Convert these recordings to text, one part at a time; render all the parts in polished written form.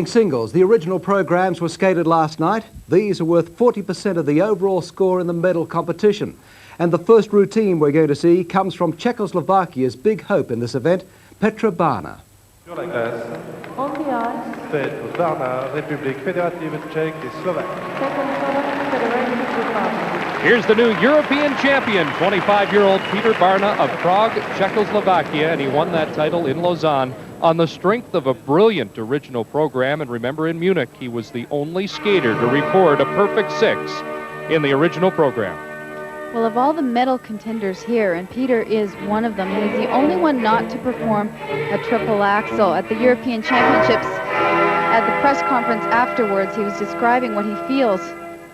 Singles. The original programs were skated last night. These are worth 40% of the overall score in the medal competition. And the first routine we're going to see comes from Czechoslovakia's big hope in this event, Petr Barna. Sur la glace, Petr Barna, République fédérative tchèque et slovaque. Here's the new European champion, 25-year-old Petr Barna of Prague, Czechoslovakia, and he won that title in Lausanne on the strength of a brilliant original program. And remember, in Munich, he was the only skater to record a perfect 6 in the original program. Well, of all the medal contenders here, and Peter is one of them, he's the only one not to perform a triple axel. At the European Championships, at the press conference afterwards, he was describing what he feels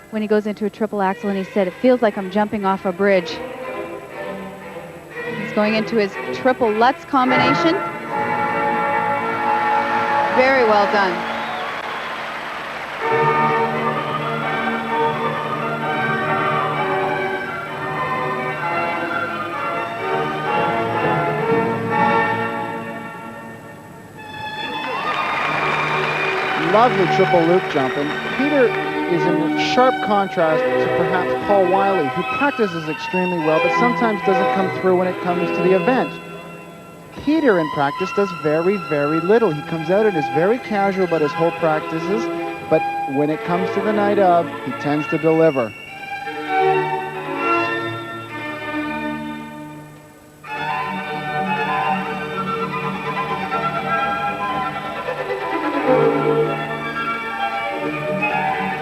when he goes into a triple axel, and he said, "It feels like I'm jumping off a bridge." He's going into his triple Lutz combination. Very well done. Lovely triple loop jump, and Peter is in sharp contrast to perhaps Paul Wylie, who practices extremely well but sometimes doesn't come through when it comes to the event. Peter in practice does very, very little. He comes out and is very casual about his whole practices, but when it comes to the night of, he tends to deliver.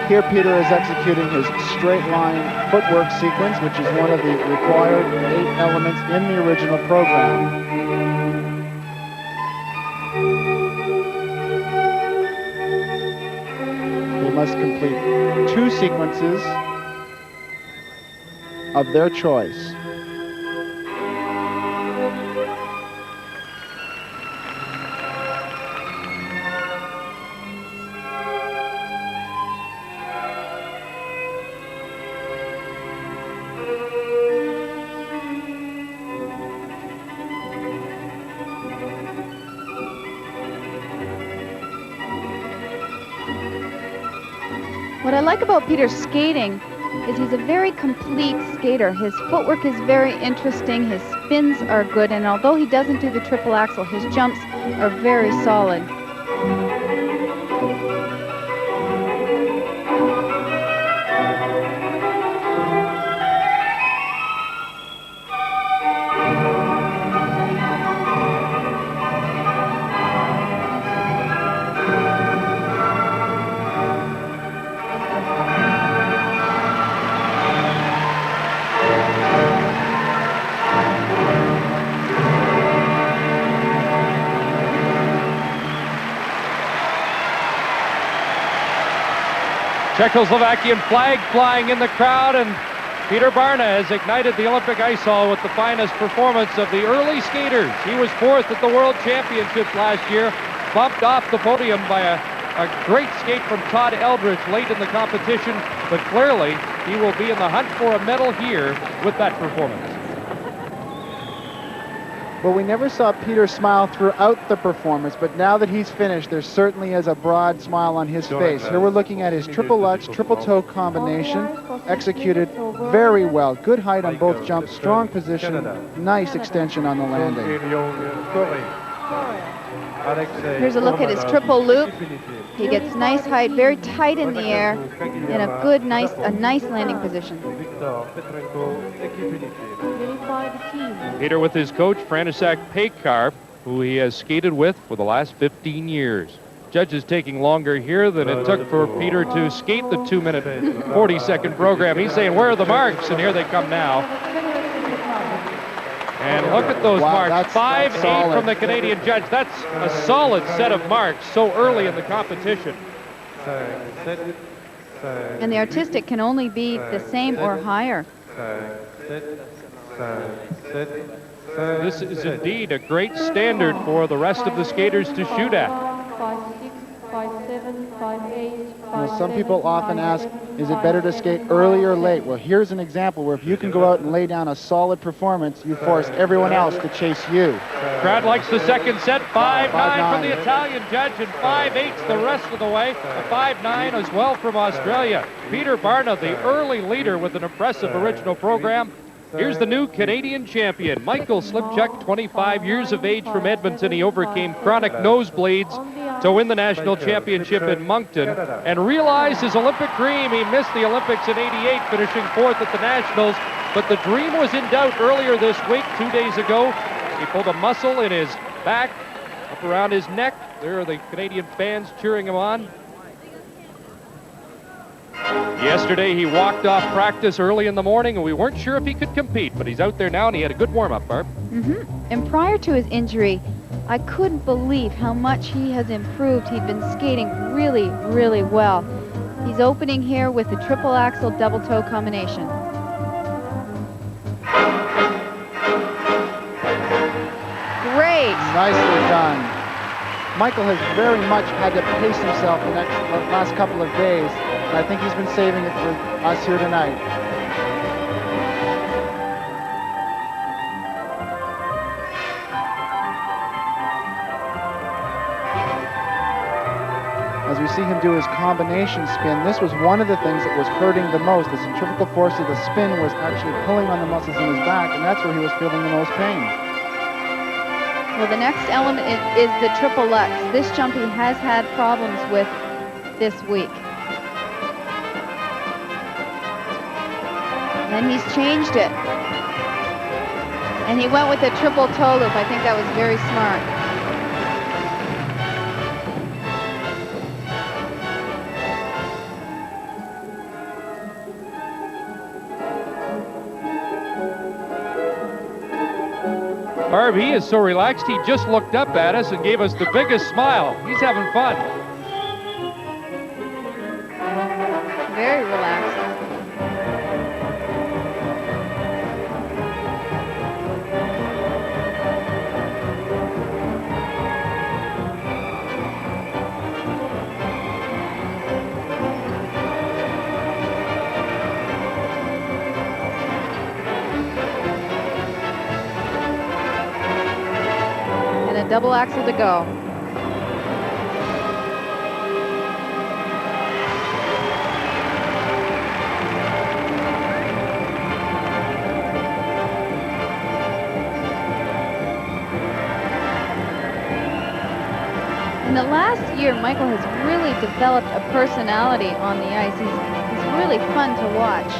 Here Peter is executing his straight line footwork sequence, which is one of the required 8 elements in the original program. He must complete 2 sequences of their choice. What I like about Peter's skating is he's a very complete skater. His footwork is very interesting, his spins are good, and although he doesn't do the triple axel, his jumps are very solid. Czechoslovakian flag flying in the crowd, and Petr Barna has ignited the Olympic ice hall with the finest performance of the early skaters. He was 4th at the World Championships last year, bumped off the podium by a great skate from Todd Eldredge late in the competition, but clearly he will be in the hunt for a medal here with that performance. Well, we never saw Peter smile throughout the performance, but now that he's finished, there certainly is a broad smile on his face. Here we're looking at his triple Lutz, triple toe combination, executed very well. Good height on both jumps, strong position, nice extension on the landing. Here's a look at his triple loop. He gets nice height, very tight in the air, in a nice landing position. Peter with his coach, František Pekar, who he has skated with for the last 15 years. Judges taking longer here than it took for Peter to skate the 2-minute, 40-second program. He's saying, where are the marks? And here they come now. And look at those marks, 5-8 from the Canadian judge. That's a solid set of marks so early in the competition. And the artistic can only be the same or higher. This is indeed a great standard for the rest of the skaters to shoot at. 5-7, 5-8, Some people often ask, is it better to skate early or late? Well, here's an example where if you can go out and lay down a solid performance, you force everyone else to chase you. Crowd likes the second set. 5-9 from the Italian judge and 5-8 the rest of the way. A 5-9 as well from Australia. Petr Barna, the early leader with an impressive original program. Here's the new Canadian champion, Michael Slipchuk, 25 years of age from Edmonton. He overcame chronic nosebleeds to win the national championship in Moncton and realized his Olympic dream. He missed the Olympics in '88, finishing fourth at the Nationals, but the dream was in doubt earlier this week, 2 days ago. He pulled a muscle in his back, up around his neck. There are the Canadian fans cheering him on. Yesterday, he walked off practice early in the morning, and we weren't sure if he could compete, but he's out there now, and he had a good warm-up, Barb. And prior to his injury, I couldn't believe how much he has improved. He'd been skating really, really well. He's opening here with the triple axel double toe combination. Great. Nicely done. Michael has very much had to pace himself the last couple of days, and I think he's been saving it for us here tonight. As we see him do his combination spin, this was one of the things that was hurting the most. The centrifugal force of the spin was actually pulling on the muscles in his back, and that's where he was feeling the most pain. Well, the next element is the triple Lutz. This jump he has had problems with this week. And he's changed it. And he went with the triple toe loop. I think that was very smart. Barb, he is so relaxed, he just looked up at us and gave us the biggest smile. He's having fun. Very relaxed. Double axel to go. In the last year, Michael has really developed a personality on the ice. He's really fun to watch.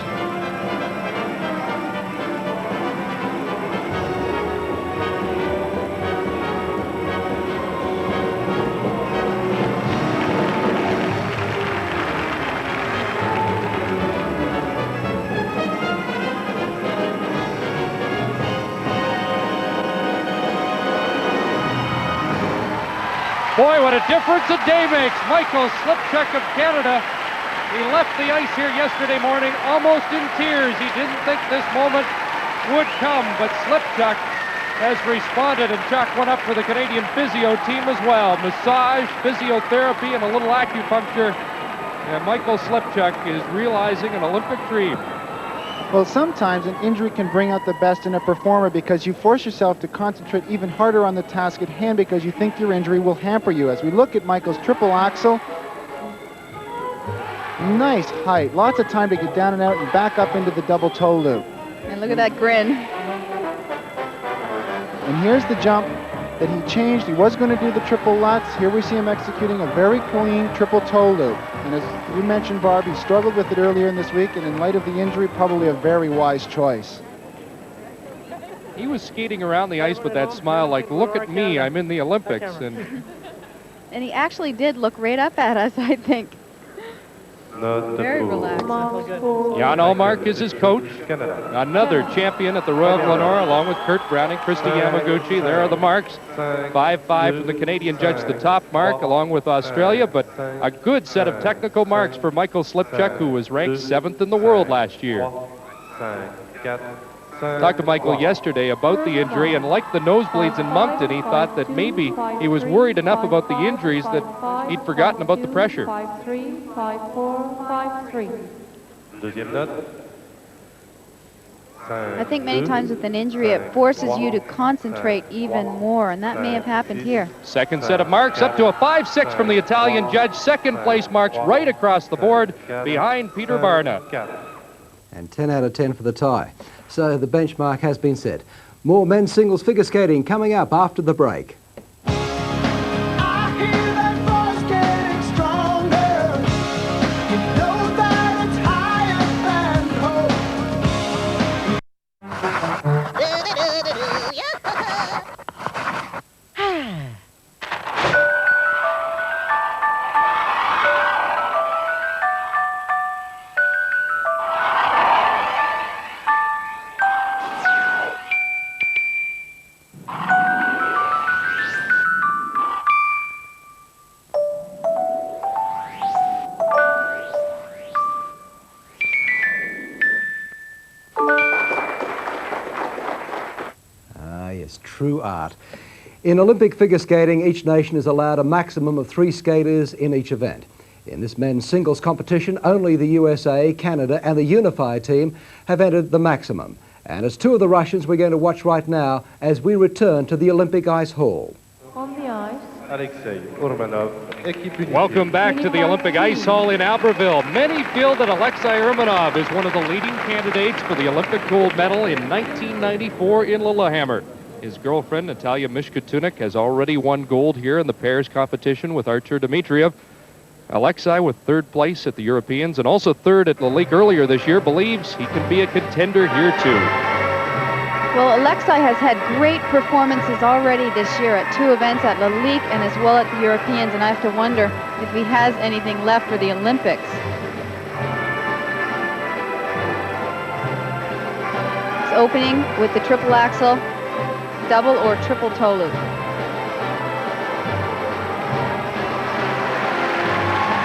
Boy, what a difference a day makes. Michael Slipchuk of Canada. He left the ice here yesterday morning almost in tears. He didn't think this moment would come, but Slipchuk has responded and chalked one up for the Canadian physio team as well. Massage, physiotherapy, and a little acupuncture. And Michael Slipchuk is realizing an Olympic dream. Well, sometimes an injury can bring out the best in a performer because you force yourself to concentrate even harder on the task at hand because you think your injury will hamper you. As we look at Michael's triple axel, nice height, lots of time to get down and out and back up into the double toe loop. And look at that grin. And here's the jump that he changed. He was going to do the triple Lutz. Here we see him executing a very clean triple toe loop. And as you mentioned, Barb, he struggled with it earlier in this week, and in light of the injury, probably a very wise choice. He was skating around the ice with that smile like, look at me, I'm in the Olympics. And he actually did look right up at us, I think. Very relaxed. Jan Allmark is his coach. Another champion at the Royal Glenora, along with Kurt Browning, Christy Yamaguchi. There are the marks. 5-5 from the Canadian judge, the top mark, along with Australia, but a good set of technical marks for Michael Slipchuk, who was ranked 7th in the world last year. Talked to Michael yesterday about the injury, and like the nosebleeds in Moncton, he thought that maybe he was worried enough about the injuries that he'd forgotten about the pressure. 5-3, 5-4, 5-3. Deuxième note. I think many times with an injury, it forces you to concentrate even more, and that may have happened here. Second set of marks up to a 5-6 from the Italian judge. Second place marks right across the board behind Petr Barna. And 10 out of 10 for the tie. So the benchmark has been set. More men's singles figure skating coming up after the break. True art. In Olympic figure skating, each nation is allowed a maximum of 3 skaters in each event. In this men's singles competition, only the USA, Canada and the unified team have entered the maximum. And it's 2 of the Russians we're going to watch right now as we return to the Olympic Ice Hall. On the ice, Alexei Urmanov. Welcome back to the Olympic Ice Hall in Albertville. Many feel that Alexei Urmanov is one of the leading candidates for the Olympic gold medal in 1994 in Lillehammer. His girlfriend, Natalia Mishkatunik, has already won gold here in the pairs competition with Artur Dmitriev. Alexei, with 3rd place at the Europeans and also 3rd at Lillehammer earlier this year, believes he can be a contender here too. Well, Alexei has had great performances already this year at 2 events at Lillehammer and as well at the Europeans, and I have to wonder if he has anything left for the Olympics. He's opening with the triple axel, double or triple toe loop.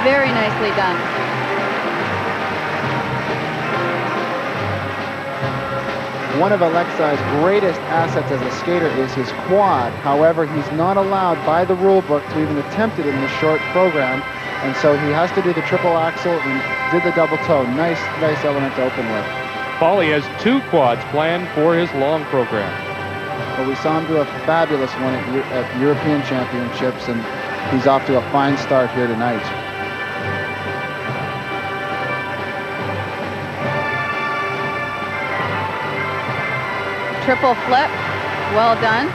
Very nicely done. One of Alexei's greatest assets as a skater is his quad. However, he's not allowed by the rule book to even attempt it in the short program, and so he has to do the triple axel and did the double toe. Nice element to open with. Paulie has 2 quads planned for his long program. But we saw him do a fabulous one at European Championships, and he's off to a fine start here tonight. Triple flip, well done.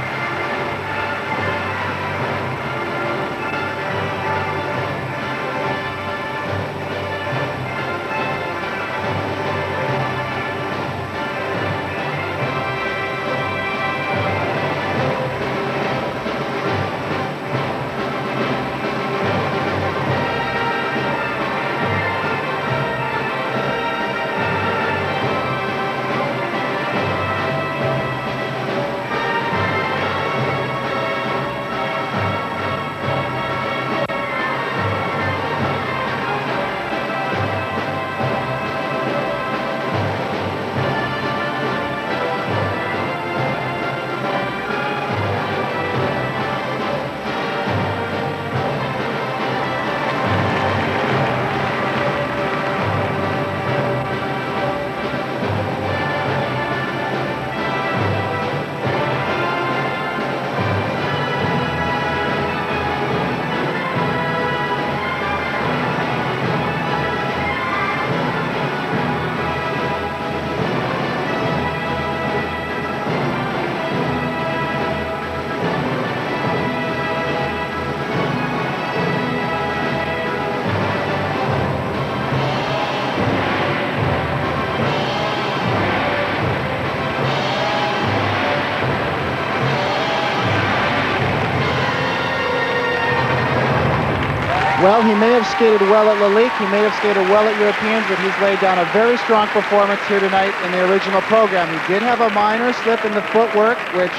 Well, he may have skated well at Lillehammer, he may have skated well at Europeans, but he's laid down a very strong performance here tonight in the original program. He did have a minor slip in the footwork, which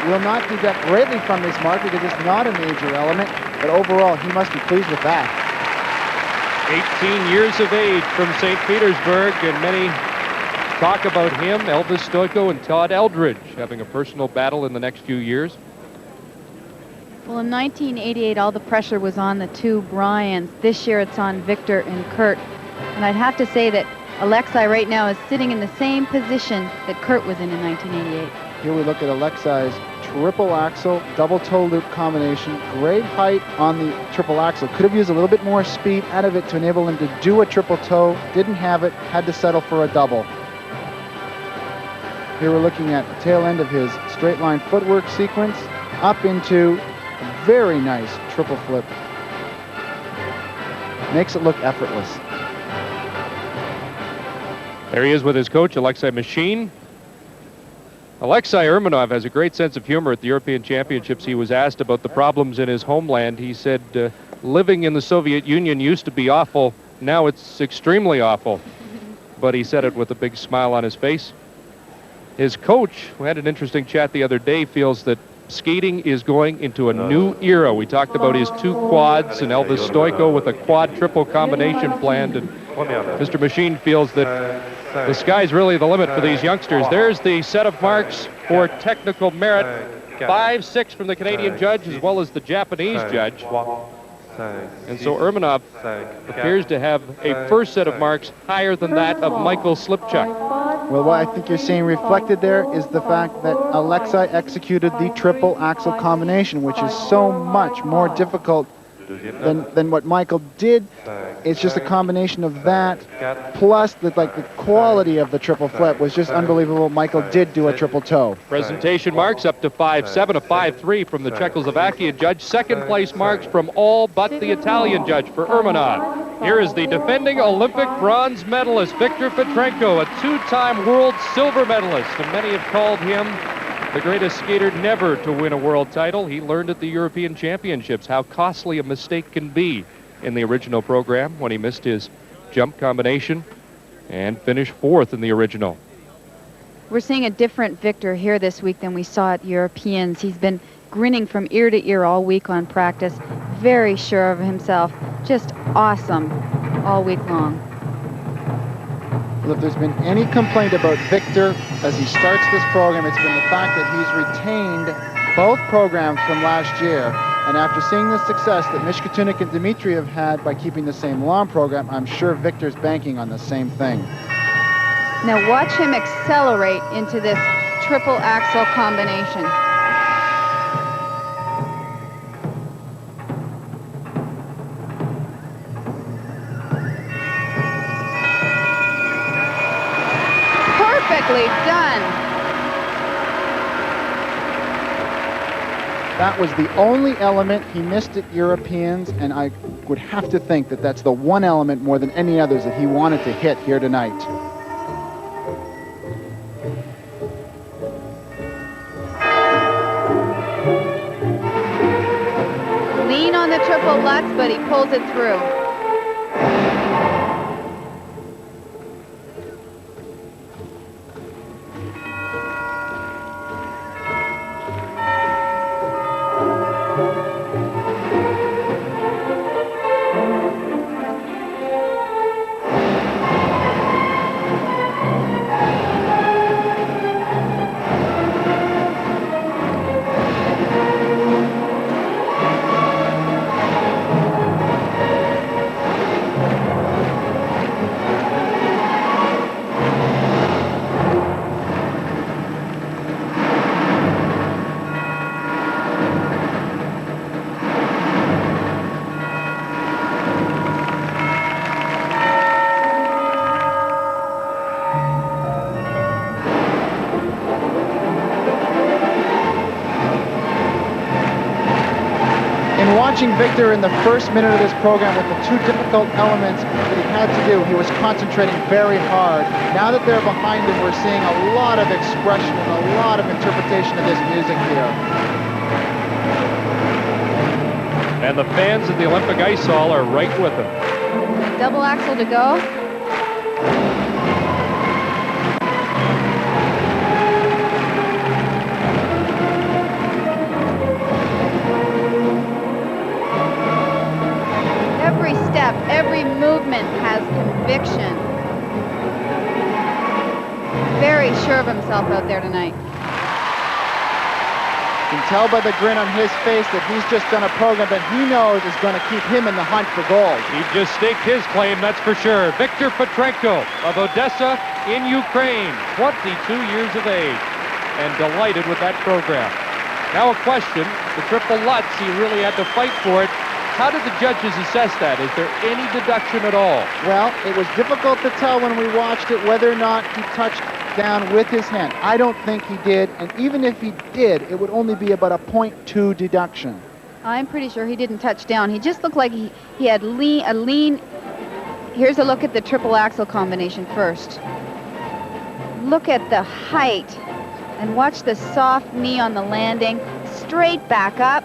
will not deduct greatly from this mark because it's not a major element, but overall, he must be pleased with that. 18 years of age from St. Petersburg, and many Talk about him, Elvis Stojko and Todd Eldredge having a personal battle in the next few years. Well, in 1988, all the pressure was on the two Bryans. This year, it's on Viktor and Kurt. And I'd have to say that Alexei right now is sitting in the same position that Kurt was in 1988. Here we look at Alexei's triple axel, double toe loop combination. Great height on the triple axel. Could have used a little bit more speed out of it to enable him to do a triple toe. Didn't have it, had to settle for a double. Here we're looking at the tail end of his straight line footwork sequence up into a very nice triple flip. Makes it look effortless. There he is with his coach, Alexei Machine. Alexei Urmanov has a great sense of humor. At the European Championships, he was asked about the problems in his homeland. He said, living in the Soviet Union used to be awful. Now it's extremely awful. But he said it with a big smile on his face. His coach, who had an interesting chat the other day, feels that skating is going into a new era. We talked about his two quads and Elvis Stojko with a quad-triple combination planned. And Mr. Machine feels that the sky's really the limit for these youngsters. There's the set of marks for technical merit. 5-6 from the Canadian judge as well as the Japanese judge. And so Urmanov appears to have a first set of marks higher than that of Michael Slipchuk. Well, what I think you're seeing reflected there is the fact that Alexei executed the triple axel combination, which is so much more difficult than what Michael did. It's just a combination of that plus the quality of the triple flip was just unbelievable. Michael did do a triple toe. Presentation marks up to 5-7, a 5-3 from the Czechoslovakia judge. Second place marks from all but the Italian judge for Urmanov. Here is the defending Olympic bronze medalist, Viktor Petrenko, a two-time world silver medalist, and many have called him the greatest skater never to win a world title. He learned at the European Championships how costly a mistake can be in the original program when he missed his jump combination and finished fourth in the original. We're seeing a different Viktor here this week than we saw at Europeans. He's been grinning from ear to ear all week on practice, very sure of himself, just awesome all week long. Well, if there's been any complaint about Viktor as he starts this program, it's been the fact that he's retained both programs from last year. And after seeing the success that Mishkatunik and Dmitri have had by keeping the same long program, I'm sure Viktor's banking on the same thing. Now watch him accelerate into this triple axel combination. Perfectly done. That was the only element he missed at Europeans, and I would have to think that that's the one element more than any others that he wanted to hit here tonight. Lean on the triple lutz, but he pulls it through. Watching Viktor in the first minute of this program with the two difficult elements that he had to do, he was concentrating very hard. Now that they're behind him, we're seeing a lot of expression and a lot of interpretation of this music here. And the fans at the Olympic Ice Hall are right with him. Double axel to go. Every movement has conviction. very sure of himself out there tonight. You can tell by the grin on his face that he's just done a program that he knows is going to keep him in the hunt for gold. He just staked his claim, that's for sure. Viktor Petrenko of Odessa in Ukraine, 22 years of age, and delighted with that program. Now a question, the triple Lutz, he really had to fight for it. How did the judges assess that? Is there any deduction at all? Well, it was difficult to tell when we watched it whether or not he touched down with his hand. I don't think he did, and even if he did, it would only be about a 0.2 deduction. I'm pretty sure he didn't touch down. He just looked like he had a lean. Here's a look at the triple axel combination first. Look at the height, and watch the soft knee on the landing, straight back up.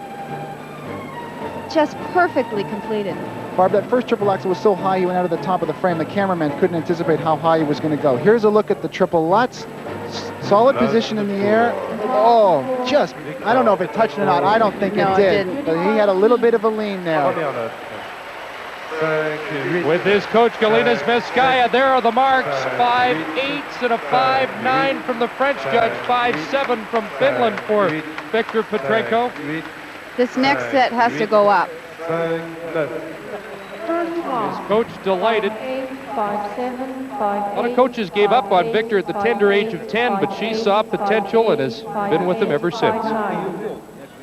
Just perfectly completed. Barb, that first triple axel was so high he went out of the top of the frame. The cameraman couldn't anticipate how high he was going to go. Here's a look at the triple Lutz. Solid position in the air. Oh, just, I don't know if it touched or not. I don't think it did. Didn't. But he had a little bit of a lean there. With his coach Galina Zmeskaya, there are the marks. 5.8 and a 5.9 from the French judge. 5.7 from Finland for Viktor Petrenko. This next set has to go up. His coach delighted. A lot of coaches gave up on Viktor at the tender age of 10, but she saw potential and has been with him ever since.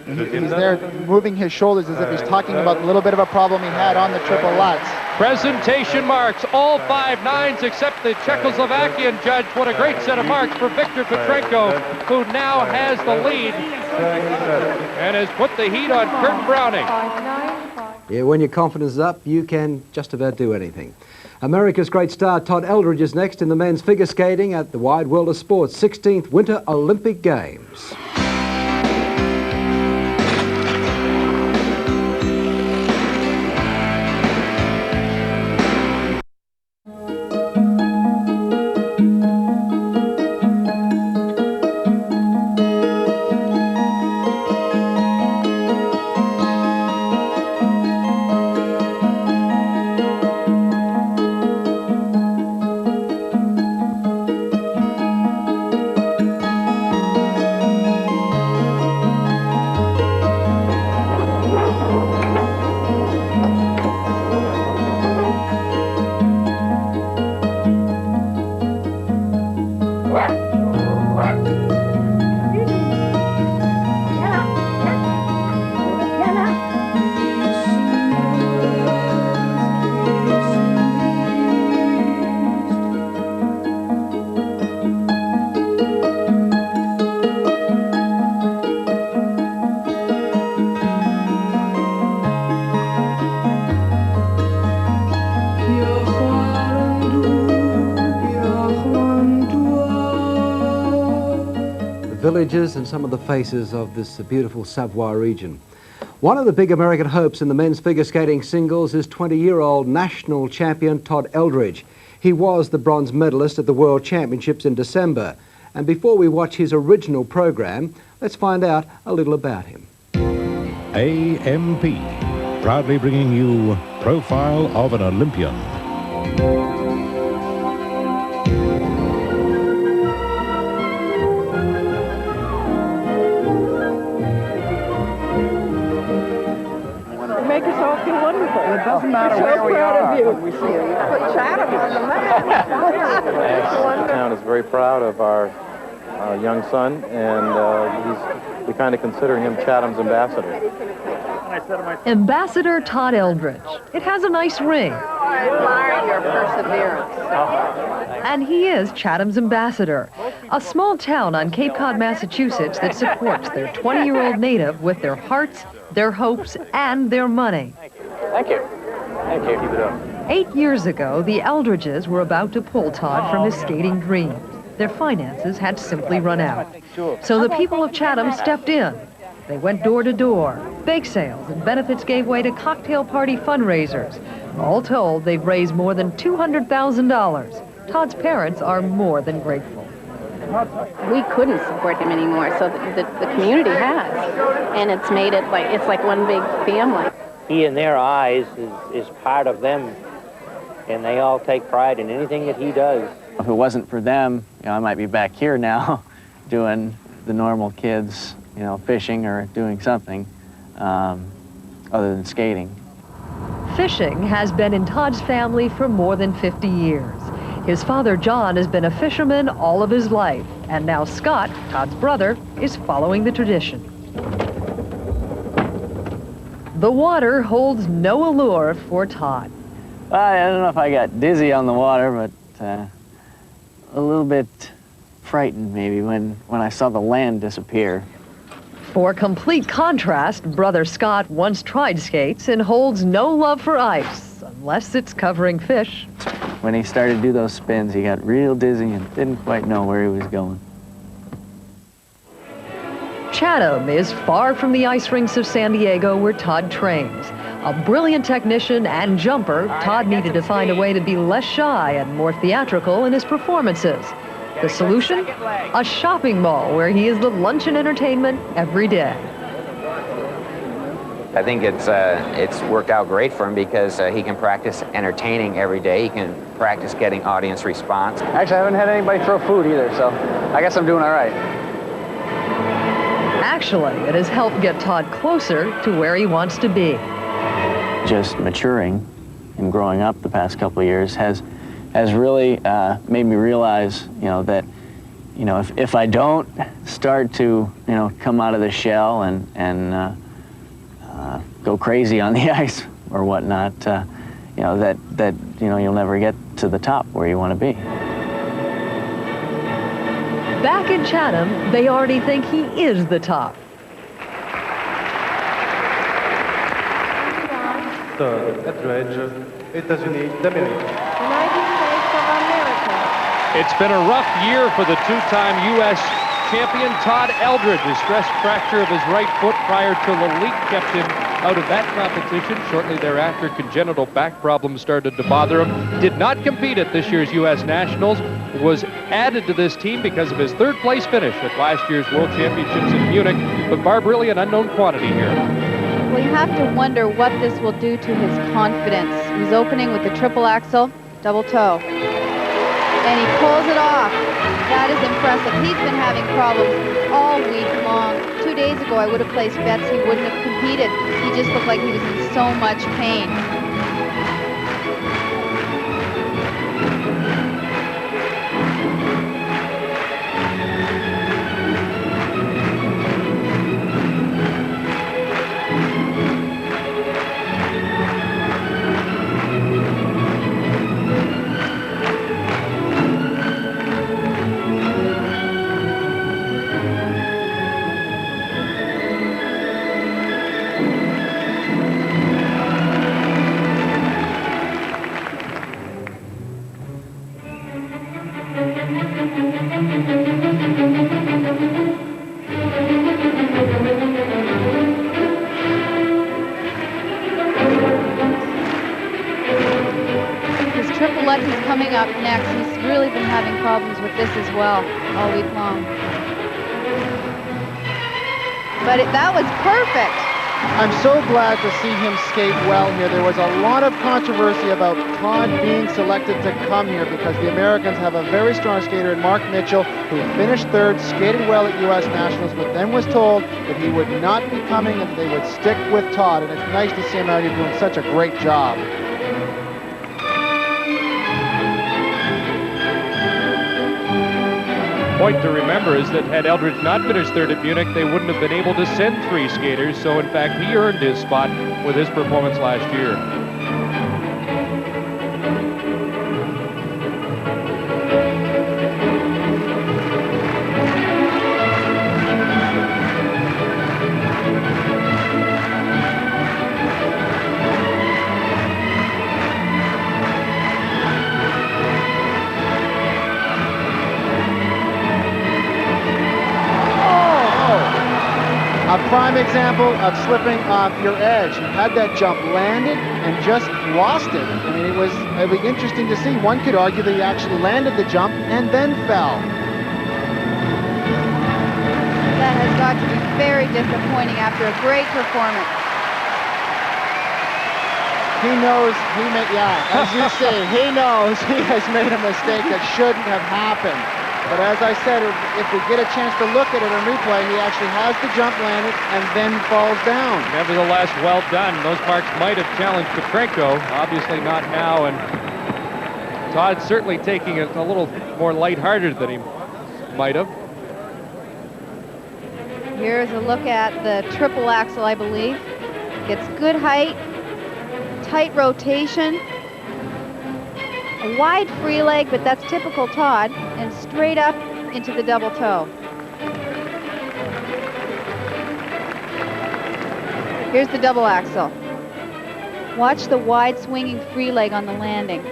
He's there moving his shoulders as if he's talking about a little bit of a problem he had on the triple Lutz. Presentation marks, all 5.9s except the Czechoslovakian judge. What a great set of marks for Viktor Petrenko, who now has the lead and has put the heat on Kurt Browning. Yeah, when your confidence is up, you can just about do anything. America's great star Todd Eldredge is next in the men's figure skating at the Wide World of Sport's 16th Winter Olympic Games. Villages and some of the faces of this beautiful Savoie region. One of the big American hopes in the men's figure skating singles is 20-year-old national champion Todd Eldredge. He was the bronze medalist at the World Championships in December. And before we watch his original program, let's find out a little about him. AMP, proudly bringing you Profile of an Olympian. It doesn't matter where we are when we see it. Put Chatham on the map. The town is very proud of our young son, and we kind of consider him Chatham's ambassador. Ambassador Todd Eldredge. It has a nice ring. I admire your perseverance. And he is Chatham's ambassador, a small town on Cape Cod, Massachusetts that supports their 20-year-old native with their hearts, their hopes, and their money. Thank you. Thank you. Keep it up. 8 years ago, the Eldredges were about to pull Todd from his skating dreams. Their finances had simply run out. So the people of Chatham stepped in. They went door to door. Bake sales and benefits gave way to cocktail party fundraisers. All told, they've raised more than $200,000. Todd's parents are more than grateful. We couldn't support him anymore, so the community has. And it's made it like one big family. He, in their eyes, is part of them, and they all take pride in anything that he does. if it wasn't for them, I might be back here now doing the normal kids, fishing or doing something other than skating. Fishing has been in Todd's family for more than 50 years. His father, John, has been a fisherman all of his life, and now Scott, Todd's brother, is following the tradition. The water holds no allure for Todd. Well, I don't know if I got dizzy on the water, but a little bit frightened maybe when I saw the land disappear. For complete contrast, brother Scott once tried skates and holds no love for ice, unless it's covering fish. When he started to do those spins, he got real dizzy and didn't quite know where he was going. Chatham is far from the ice rinks of San Diego where Todd trains. A brilliant technician and jumper, Todd needed to find a way to be less shy and more theatrical in his performances. The solution? A shopping mall where he is the lunch and entertainment every day. I think it's worked out great for him because he can practice entertaining every day. He can practice getting audience response. Actually, I haven't had anybody throw food either, so I guess I'm doing all right. Actually, it has helped get Todd closer to where he wants to be. Just maturing and growing up the past couple of years has really made me realize, that, if I don't start to, come out of the shell and go crazy on the ice or whatnot, that you'll never get to the top where you want to be. Back in Chatham, they already think he is the top. Todd Eldredge, États-Unis d'Amérique. United States of America. It's been a rough year for the two-time U.S. champion Todd Eldredge. A stress fracture of his right foot prior to Lalique kept him out of that competition. Shortly thereafter, congenital back problems started to bother him. Did not compete at this year's U.S. Nationals. Was added to this team because of his third-place finish at last year's World Championships in Munich. But Barb, really an unknown quantity here. Well, you have to wonder what this will do to his confidence. He's opening with the triple axel, double toe. And he pulls it off. That is impressive. He's been having problems all week long. 2 days ago, I would have placed bets he wouldn't have competed. He just looked like he was in so much pain. Alexei's coming up next. He's really been having problems with this as well all week long. But that was perfect. I'm so glad to see him skate well here. There was a lot of controversy about Todd being selected to come here because the Americans have a very strong skater in Mark Mitchell who finished third, skated well at U.S. Nationals, but then was told that he would not be coming and they would stick with Todd. And it's nice to see him out here doing such a great job. Point to remember is that had Eldredge not finished third at Munich, they wouldn't have been able to send 3 skaters. So, in fact, he earned his spot with his performance last year. A prime example of slipping off your edge. He had that jump landed and just lost it. I mean, it'd be interesting to see. One could argue that he actually landed the jump and then fell. That has got to be very disappointing after a great performance. He knows, as you say, he knows he has made a mistake that shouldn't have happened. But as I said, if we get a chance to look at it on replay, he actually has the jump landed and then falls down. Nevertheless, well done. Those marks might have challenged Petrenko, obviously not now, and Todd's certainly taking it a little more lighthearted than he might have. Here's a look at the triple axel, I believe. Gets good height, tight rotation, a wide free leg, but that's typical Todd, and straight up into the double toe. Here's the double axel. Watch the wide swinging free leg on the landing.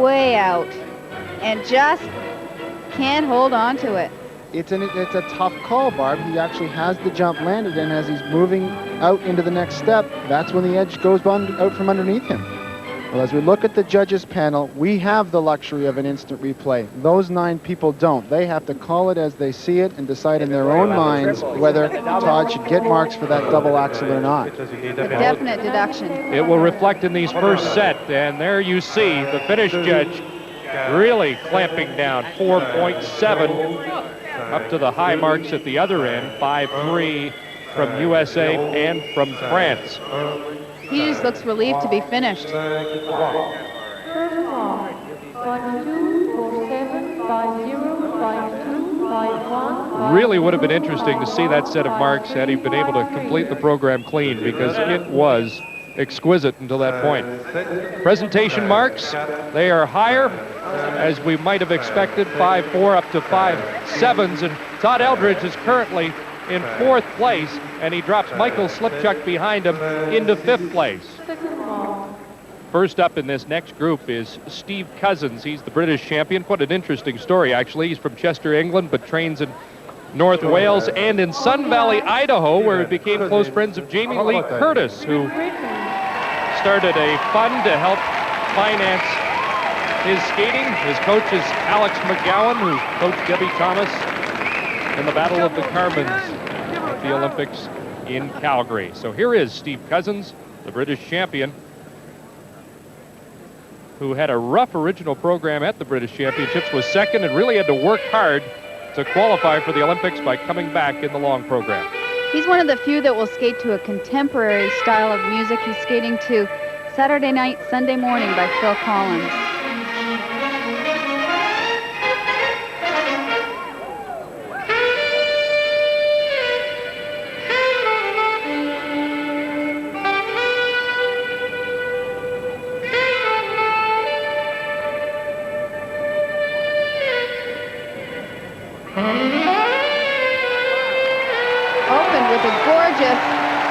Way out, and just can't hold on to it. It's a tough call, Barb. He actually has the jump landed, and as he's moving out into the next step, that's when the edge goes out from underneath him. Well, as we look at the judges panel, we have the luxury of an instant replay. Those 9 people don't. They have to call it as they see it and decide in their own minds whether Todd should get marks for that double axel or not. A definite deduction. It will reflect in these first set, and there you see the finish judge really clamping down. 4.7 up to the high marks at the other end, 5-3 from USA and from France. He just looks relieved to be finished. Really would have been interesting to see that set of marks had he been able to complete the program clean, because it was exquisite until that point. Presentation marks, they are higher, as we might have expected, 5.4 up to 5.7s, and Todd Eldredge is currently in 4th place, and he drops Michael Slipchuk behind him into 5th place. First up in this next group is Steve Cousins. He's the British champion. Quite an interesting story, actually. He's from Chester, England, but trains in North Wales and in Sun Valley, Idaho, where he became close friends of Jamie Lee Curtis, who started a fund to help finance his skating. His coach is Alex McGowan, who coached Debbie Thomas in the Battle of the Carmans at the Olympics in Calgary. So here is Steve Cousins, the British champion, who had a rough original program at the British Championships, was second, and really had to work hard to qualify for the Olympics by coming back in the long program. He's one of the few that will skate to a contemporary style of music. He's skating to Saturday Night, Sunday Morning by Phil Collins.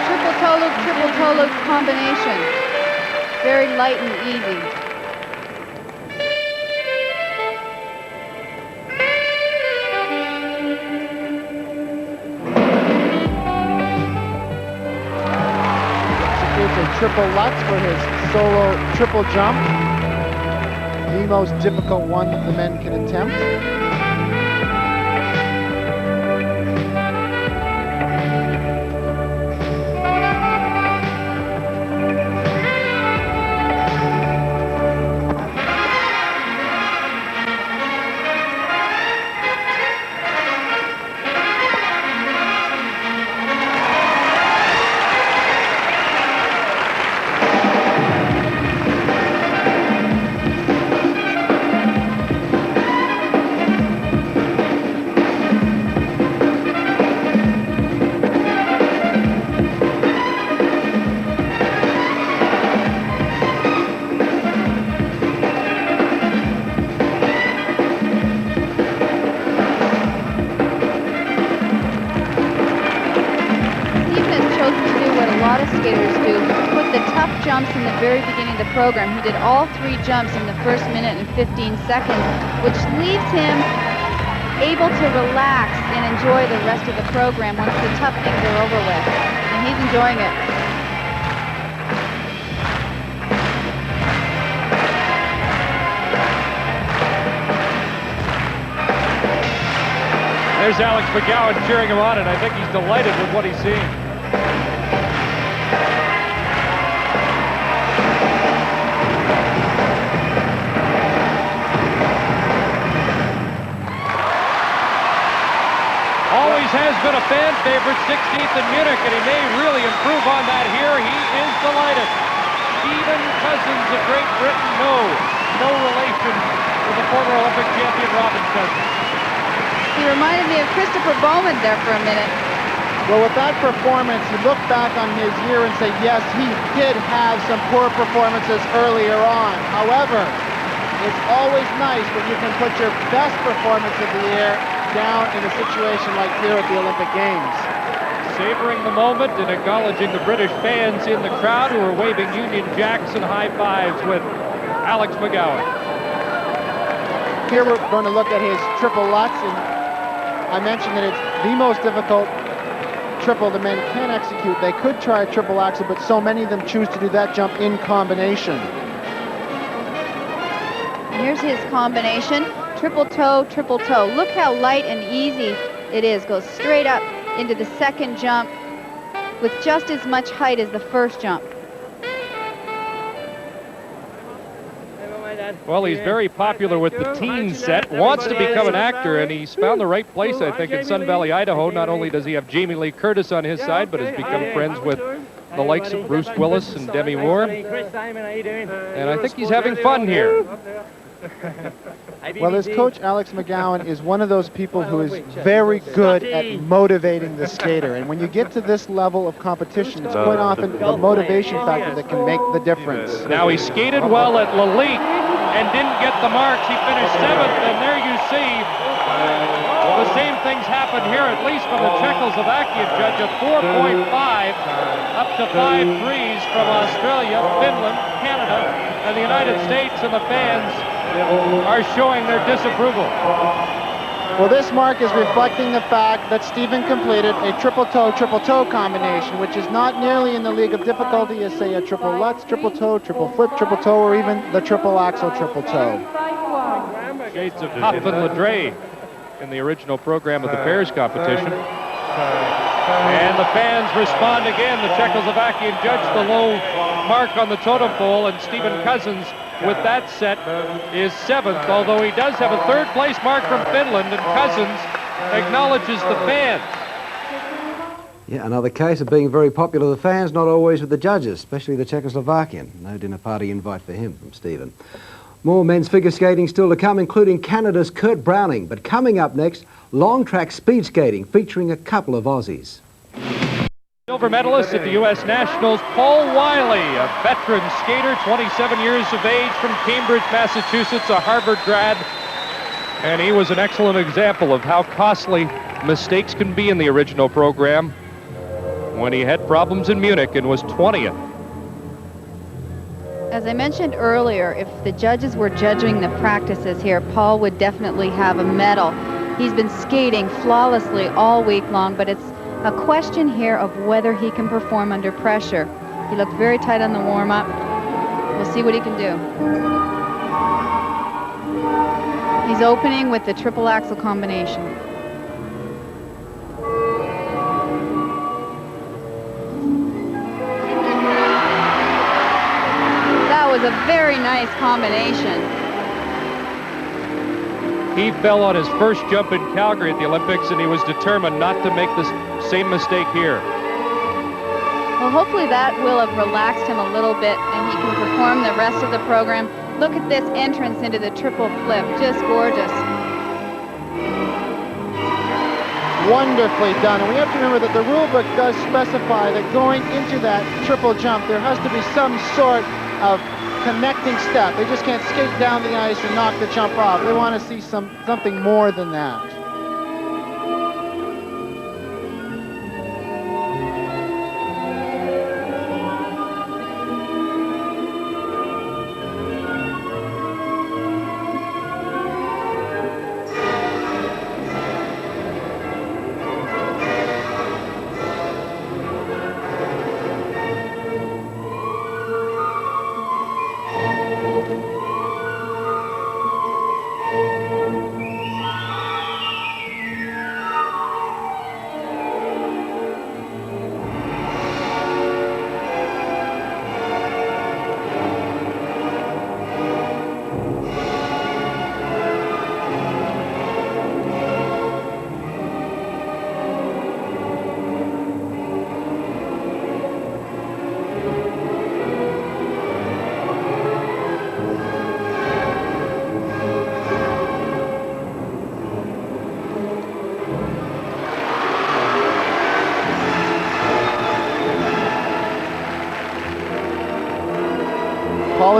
Triple toe loop combination. Very light and easy. Executes a triple Lutz for his solo triple jump. The most difficult one that the men can attempt. Very beginning of the program. He did all 3 jumps in the first minute and 15 seconds, which leaves him able to relax and enjoy the rest of the program once the tough things are over with. And he's enjoying it. There's Alex McGowan cheering him on, and I think he's delighted with what he's seeing. been a fan favorite, 16th in Munich, and he may really improve on that here. He is delighted. Stephen Cousins of Great Britain, no relation to the former Olympic champion Robin Cousins. He reminded me of Christopher Bowman there for a minute. Well, with that performance, you look back on his year and say, yes, he did have some poor performances earlier on. However, it's always nice when you can put your best performance of the year down in a situation like here at the Olympic Games. Savoring the moment and acknowledging the British fans in the crowd who are waving Union Jacks and high fives with Alex McGowan. Here we're going to look at his triple Lutz, and I mentioned that it's the most difficult triple the men can execute. They could try a triple axel, but so many of them choose to do that jump in combination. Here's his combination, triple toe, triple toe. Look how light and easy it is. Goes straight up into the second jump with just as much height as the first jump. Well, he's very popular with the teen set, wants to become an actor, and he's found the right place, I think, in Sun Valley, Idaho. Not only does he have Jamie Lee Curtis on his side, but has become friends with the likes of Bruce Willis and Demi Moore. And I think he's having fun here. Well, his coach, Alex McGowan, is one of those people who is very good at motivating the skater. And when you get to this level of competition, it's quite often the motivation factor that can make the difference. Now, he skated well at Lalique and didn't get the marks. He finished 7th, and there you see the same things happen here, at least from the Czechoslovakia judge, a 4.5 up to 5.3s from Australia, Finland, Canada, and the United States, and the fans are showing their disapproval. Well, this mark is reflecting the fact that Stephen completed a triple toe combination, which is not nearly in the league of difficulty as, say, a triple Lutz, triple toe, triple flip, triple toe, or even the triple axel, triple toe. Shades of Huff and Ladre in the original program of the pairs competition. And the fans respond again. The Czechoslovakian judge, the low mark on the totem pole, and Stephen Cousins with that set is 7th, although he does have a 3rd place mark from Finland, and Cousins acknowledges the fans. Yeah, another case of being very popular with the fans, not always with the judges, especially the Czechoslovakian. No dinner party invite for him from Stephen. More men's figure skating still to come, including Canada's Kurt Browning. But coming up next, long track speed skating featuring a couple of Aussies. Silver medalist at the U.S. Nationals, Paul Wylie, a veteran skater, 27 years of age, from Cambridge, Massachusetts, a Harvard grad. And he was an excellent example of how costly mistakes can be in the original program when he had problems in Munich and was 20th. As I mentioned earlier, if the judges were judging the practices here, Paul would definitely have a medal. He's been skating flawlessly all week long, but it's a question here of whether he can perform under pressure. He looked very tight on the warm-up. We'll see what he can do. He's opening with the triple axel combination. That was a very nice combination. He fell on his first jump in Calgary at the Olympics, and he was determined not to make the same mistake here. Well, hopefully that will have relaxed him a little bit, and he can perform the rest of the program. Look at this entrance into the triple flip, just gorgeous. Wonderfully done. And we have to remember that the rule book does specify that going into that triple jump, there has to be some sort of connecting step. They just can't skate down the ice and knock the jump off. They want to see something more than that.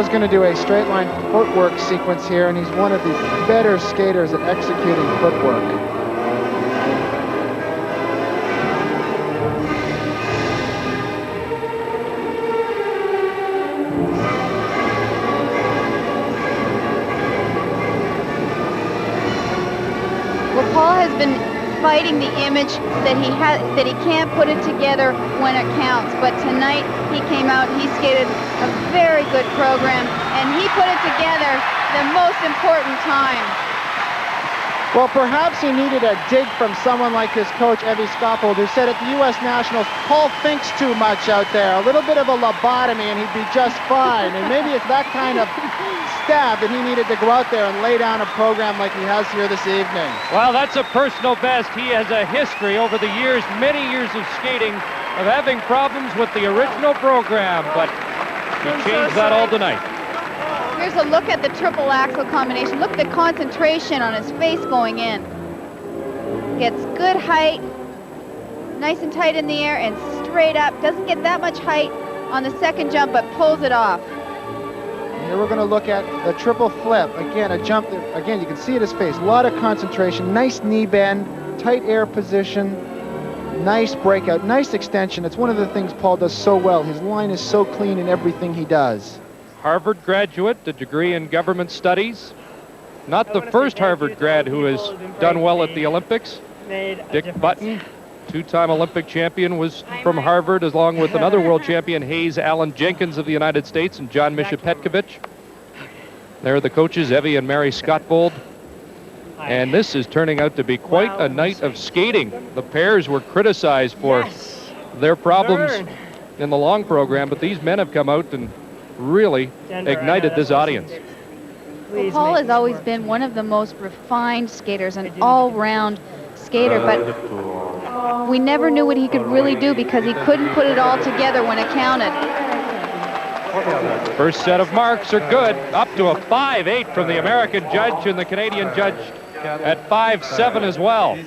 is going to do a straight line footwork sequence here, and he's one of the better skaters at executing footwork. Well, Paul has been fighting the image that he can't put it together when it counts, but tonight he came out and he skated a very good program, and he put it together the most important time. Well, perhaps he needed a dig from someone like his coach, Elvis Stojko, who said at the U.S. Nationals, Paul thinks too much out there. A little bit of a lobotomy and he'd be just fine. And maybe it's that kind of stab that he needed to go out there and lay down a program like he has here this evening. Well, that's a personal best. He has a history over the years, many years of skating, of having problems with the original program, but he changed that all tonight. Here's a look at the triple axel combination. Look at the concentration on his face going in. Gets good height, nice and tight in the air and straight up. Doesn't get that much height on the second jump, but pulls it off. Here we're going to look at the triple flip. Again, a jump that, again, you can see at his face. A lot of concentration, nice knee bend, tight air position, nice breakout, nice extension. It's one of the things Paul does so well. His line is so clean in everything he does. Harvard graduate, a degree in government studies. Not the first Harvard grad who has done well at the Olympics. Dick Button, two-time Olympic champion, was from Harvard, along with another world champion, Hayes Allen Jenkins of the United States, and John Misha Petkovic. There are the coaches, Evie and Mary Scottbold. And this is turning out to be quite a night of skating. The pairs were criticized for their problems in the long program, but these men have come out and really ignited this audience. Well, Paul has always been one of the most refined skaters, an all-round skater, but we never knew what he could really do because he couldn't put it all together when it counted. First set of marks are good, up to a 5.8 from the American judge, and the Canadian judge at 5.7 as well.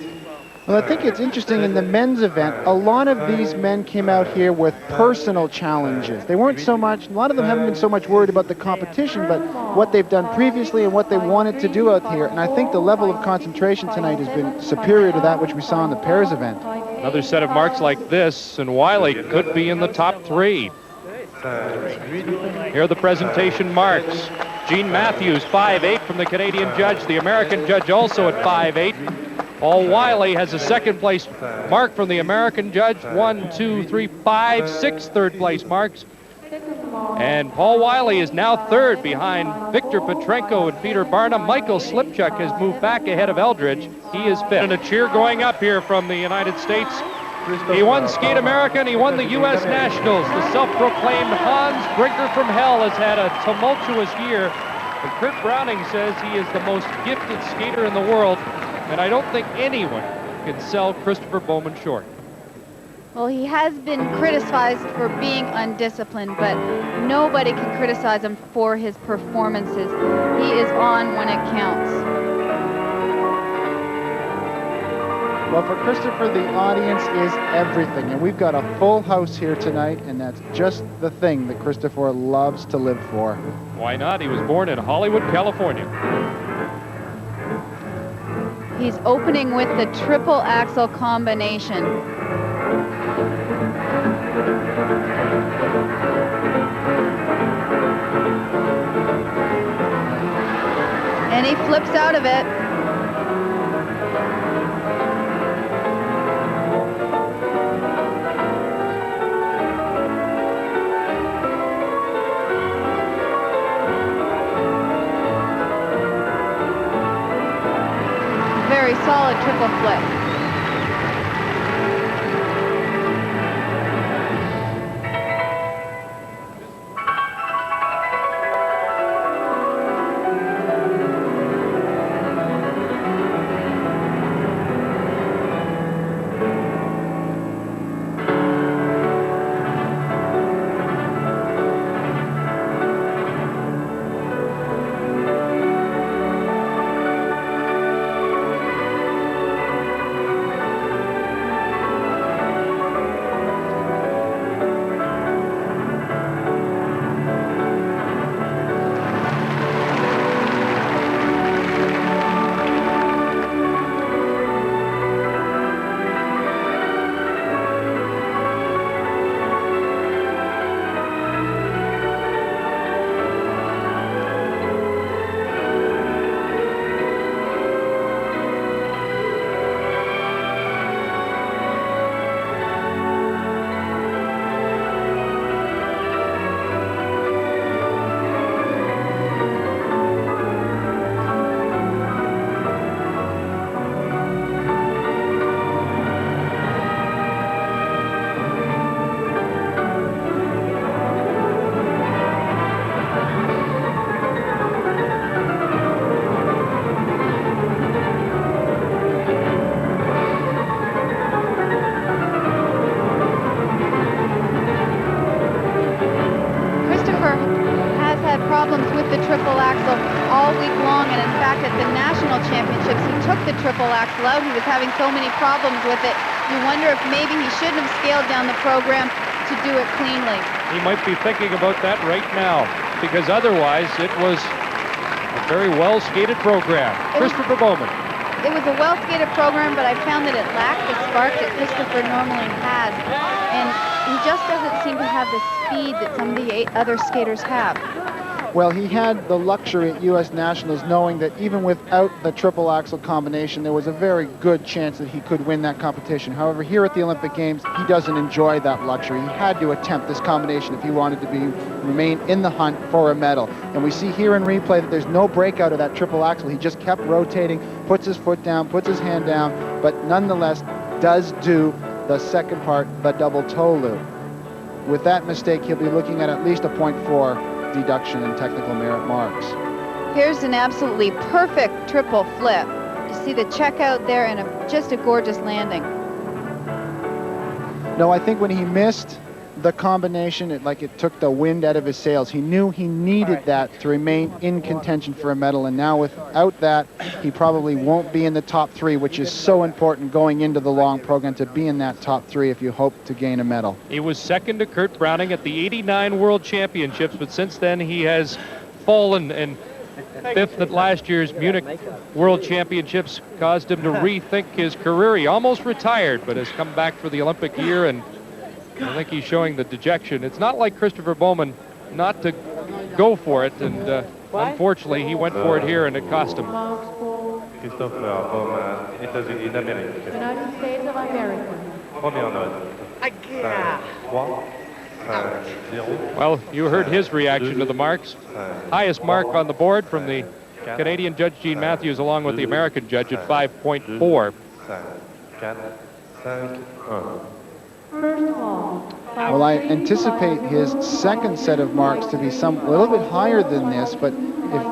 Well, I think it's interesting in the men's event, a lot of these men came out here with personal challenges. They weren't so much, a lot of them haven't been so much worried about the competition, but what they've done previously and what they wanted to do out here. And I think the level of concentration tonight has been superior to that which we saw in the pairs event. Another set of marks like this, and Wylie could be in the top 3. Here are the presentation marks. Gene Matthews, 5.8 from the Canadian judge. The American judge also at 5.8. Paul Wylie has a second place mark from the American judge. 1, 2, 3, 5, 6 third place marks. And Paul Wylie is now third behind Viktor Petrenko and Petr Barna. Michael Slipchuk has moved back ahead of Eldredge. He is fifth. And a cheer going up here from the United States. He won Skate America and he won the U.S. Nationals. The self-proclaimed Hans Brinker from Hell has had a tumultuous year. And Kurt Browning says he is the most gifted skater in the world. And I don't think anyone can sell Christopher Bowman short. Well, he has been criticized for being undisciplined, but nobody can criticize him for his performances. He is on when it counts. Well, for Christopher, the audience is everything. And we've got a full house here tonight, and that's just the thing that Christopher loves to live for. Why not? He was born in Hollywood, California. He's opening with the triple axel combination. And he flips out of it. Very solid triple flip. In fact, at the national championships, he took the triple axel out. He was having so many problems with it. You wonder if maybe he shouldn't have scaled down the program to do it cleanly. He might be thinking about that right now, because otherwise it was a very well-skated program. Christopher Bowman. It was a well-skated program, but I found that it lacked the spark that Christopher normally has. And he just doesn't seem to have the speed that some of the other skaters have. Well, he had the luxury at U.S. Nationals knowing that even without the triple axel combination, there was a very good chance that he could win that competition. However, here at the Olympic Games, he doesn't enjoy that luxury. He had to attempt this combination if he wanted to remain in the hunt for a medal. And we see here in replay that there's no breakout of that triple axel. He just kept rotating, puts his foot down, puts his hand down, but nonetheless does do the second part, the double toe loop. With that mistake, he'll be looking at least a .4 deduction in technical merit marks. Here's an absolutely perfect triple flip. You see the check out there and just a gorgeous landing. No, I think when he missed the combination, it took the wind out of his sails. He knew he needed that to remain in contention for a medal, and now without that, he probably won't be in the top 3, which is so important going into the long program, to be in that top 3 if you hope to gain a medal. He was second to Kurt Browning at the '89 World Championships, but since then he has fallen, and fifth at last year's Munich World Championships caused him to rethink his career. He almost retired, but has come back for the Olympic year, and I think he's showing the dejection. It's not like Christopher Bowman not to go for it, and unfortunately he went for it here and it cost him. Christopher Bowman, États-Unis d'Amérique. United States of America. Première note. 5-3-0. Well, you heard his reaction to the marks. Highest mark on the board from the Canadian judge Gene Matthews along with the American judge at 5.4. Well, I anticipate his second set of marks to be a little bit higher than this, but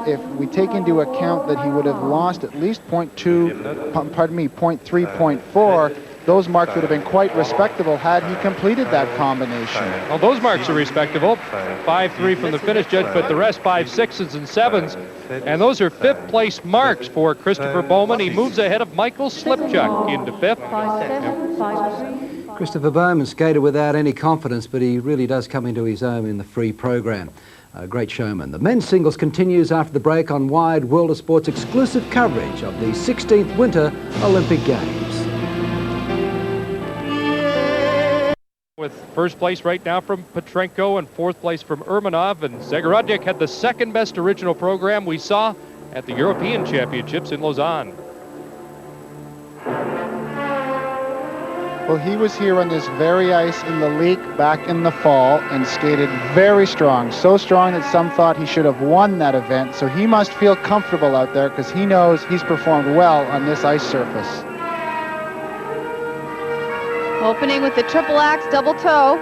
if we take into account that he would have lost at least 0.3, 0.4, those marks would have been quite respectable had he completed that combination. Well, those marks are respectable. 5-3 from the Finnish judge, but the rest 5-6s and 7s. And those are fifth place marks for Christopher Bowman. He moves ahead of Michael Slipchuk into fifth. Christopher Bowman skated without any confidence, but he really does come into his own in the free program. A great showman. The men's singles continues after the break on Wide World of Sport's exclusive coverage of the 16th Winter Olympic Games. With first place right now from Petrenko and fourth place from Urmanov, and Zagorodniuk had the second best original program we saw at the European Championships in Lausanne. Well, he was here on this very ice in the league back in the fall and skated very strong. So strong that some thought he should have won that event. So he must feel comfortable out there because he knows he's performed well on this ice surface. Opening with the triple axe double toe.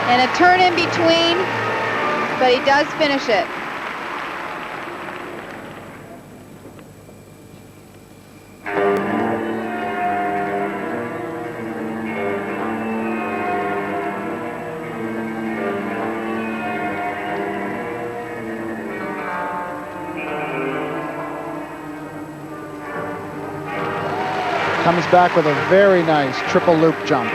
And a turn in between, but he does finish it. Comes back with a very nice triple loop jump.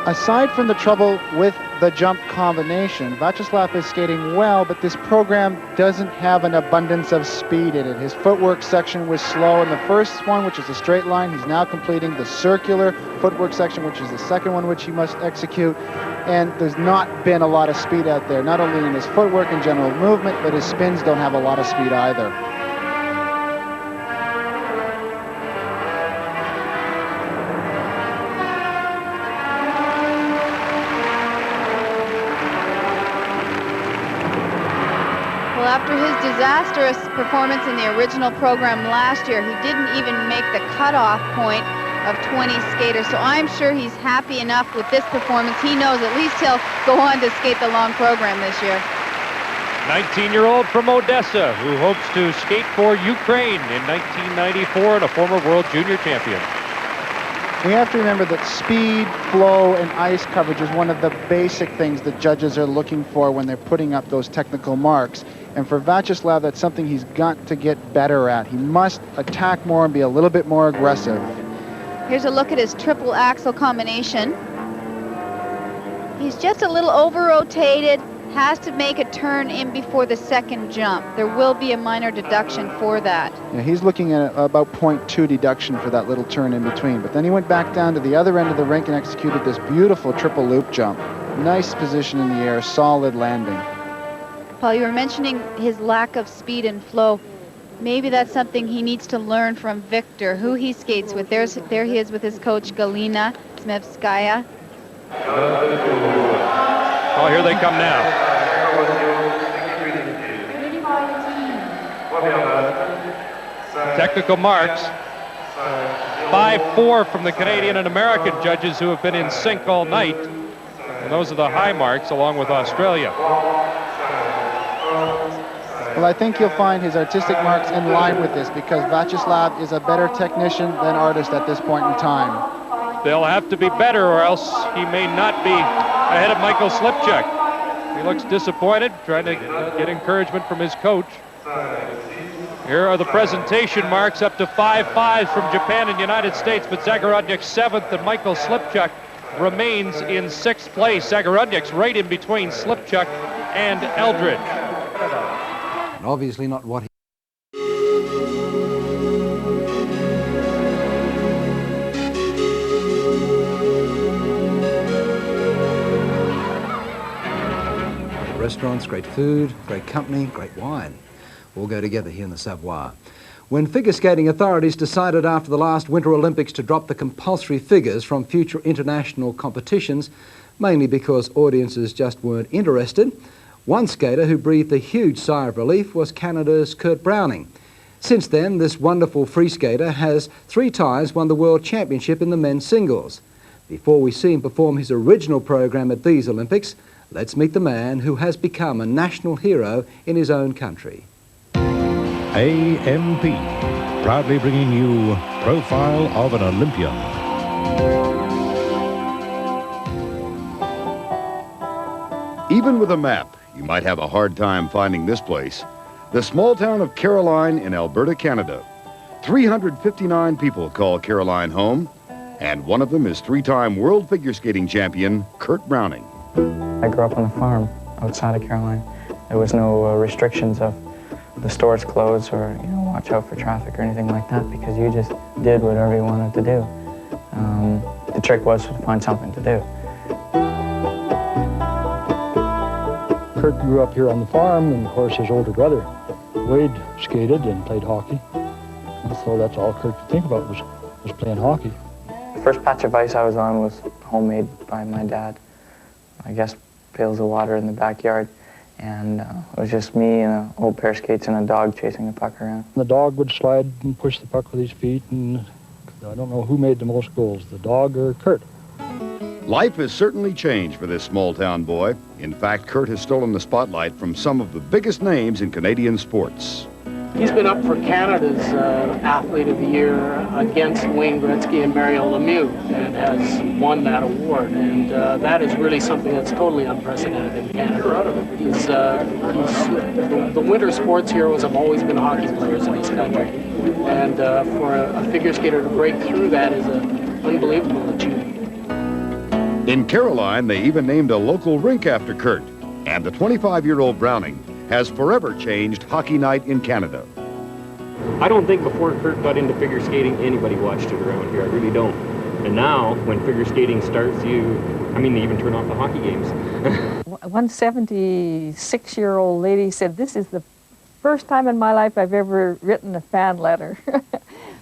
Aside from the trouble with the jump combination. Viacheslav is skating well, but this program doesn't have an abundance of speed in it. His footwork section was slow in the first one, which is a straight line. He's now completing the circular footwork section, which is the second one which he must execute. And there's not been a lot of speed out there, not only in his footwork and general movement, but his spins don't have a lot of speed either. After his disastrous performance in the original program last year, he didn't even make the cutoff point of 20 skaters. So I'm sure he's happy enough with this performance. He knows at least he'll go on to skate the long program this year. 19-year-old from Odessa who hopes to skate for Ukraine in 1994 and a former world junior champion. We have to remember that speed, flow, and ice coverage is one of the basic things that judges are looking for when they're putting up those technical marks. And for Viacheslav, that's something he's got to get better at. He must attack more and be a little bit more aggressive. Here's a look at his triple axel combination. He's just a little over-rotated, has to make a turn in before the second jump. There will be a minor deduction for that. Yeah, he's looking at about 0.2 deduction for that little turn in between. But then he went back down to the other end of the rink and executed this beautiful triple loop jump. Nice position in the air, solid landing. Paul, you were mentioning his lack of speed and flow. Maybe that's something he needs to learn from Viktor, who he skates with. There he is with his coach, Galina Smevskaya. Oh, here they come now. Technical marks. 5-4 from the Canadian and American judges who have been in sync all night. And those are the high marks along with Australia. Well, I think you'll find his artistic marks in line with this because Viacheslav is a better technician than artist at this point in time. They'll have to be better or else he may not be ahead of Michael Slipchuk. He looks disappointed, trying to get encouragement from his coach. Here are the presentation marks, up to 5-5s from Japan and United States, but Zagorodniuk 7th and Michael Slipchuk remains in 6th place. Zagorodniuk's right in between Slipchuk and Eldredge. Obviously not what he... Restaurants, great food, great company, great wine. All go together here in the Savoie. When figure skating authorities decided after the last Winter Olympics to drop the compulsory figures from future international competitions, mainly because audiences just weren't interested, one skater who breathed a huge sigh of relief was Canada's Kurt Browning. Since then, this wonderful free skater has 3 times won the World Championship in the men's singles. Before we see him perform his original program at these Olympics, let's meet the man who has become a national hero in his own country. AMP, proudly bringing you Profile of an Olympian. Even with a map, you might have a hard time finding this place. The small town of Caroline in Alberta, Canada. 359 people call Caroline home, and one of them is 3-time world figure skating champion, Kurt Browning. I grew up on a farm outside of Caroline. There was no restrictions of the stores closed or, watch out for traffic or anything like that because you just did whatever you wanted to do. The trick was to find something to do. Kurt grew up here on the farm, and of course his older brother, Wade, skated and played hockey. And so that's all Kurt could think about was playing hockey. The first patch of ice I was on was homemade by my dad. I guess pails of water in the backyard. And it was just me and an old pair of skates and a dog chasing the puck around. The dog would slide and push the puck with his feet, and I don't know who made the most goals, the dog or Kurt. Life has certainly changed for this small-town boy. In fact, Kurt has stolen the spotlight from some of the biggest names in Canadian sports. He's been up for Canada's Athlete of the Year against Wayne Gretzky and Mario Lemieux and has won that award. And that is really something that's totally unprecedented in Canada. The winter sports heroes have always been hockey players in this country. And for a figure skater to break through that is an unbelievable achievement. In Caroline, they even named a local rink after Kurt. And the 25-year-old Browning has forever changed hockey night in Canada. I don't think before Kurt got into figure skating, anybody watched it around here. I really don't. And now, when figure skating starts, they even turn off the hockey games. One 76-year-old lady said, "This is the first time in my life I've ever written a fan letter."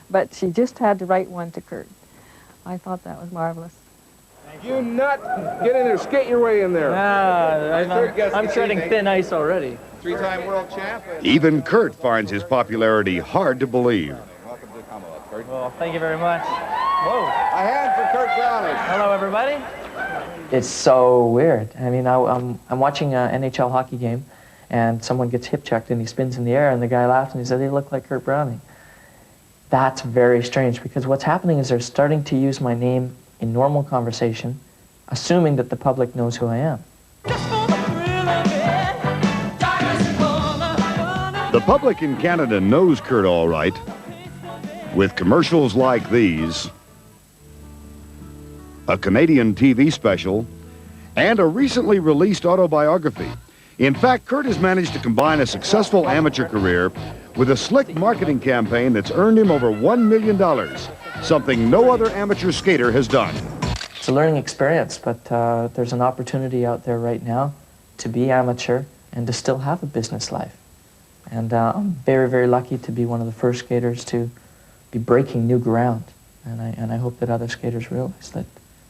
But she just had to write one to Kurt. I thought that was marvelous. You nut! Get in there, skate your way in there. I'm treading thin ice already. Three-time world champ. Even Kurt finds his popularity hard to believe. Welcome to Commonwealth, Kurt. Well, thank you very much. Whoa. A hand for Kurt Browning. Hello, everybody. It's so weird. I mean, I'm watching an NHL hockey game, and someone gets hip checked, and he spins in the air, and the guy laughs, and he said, "They look like Kurt Browning." That's very strange, because what's happening is they're starting to use my name in normal conversation, assuming that the public knows who I am. The public in Canada knows Kurt all right, with commercials like these, a Canadian TV special, and a recently released autobiography. In fact, Kurt has managed to combine a successful amateur career with a slick marketing campaign that's earned him over $1 million, something no other amateur skater has done. It's a learning experience, but there's an opportunity out there right now to be amateur and to still have a business life. And I'm very, very lucky to be one of the first skaters to be breaking new ground. And I hope that other skaters realize that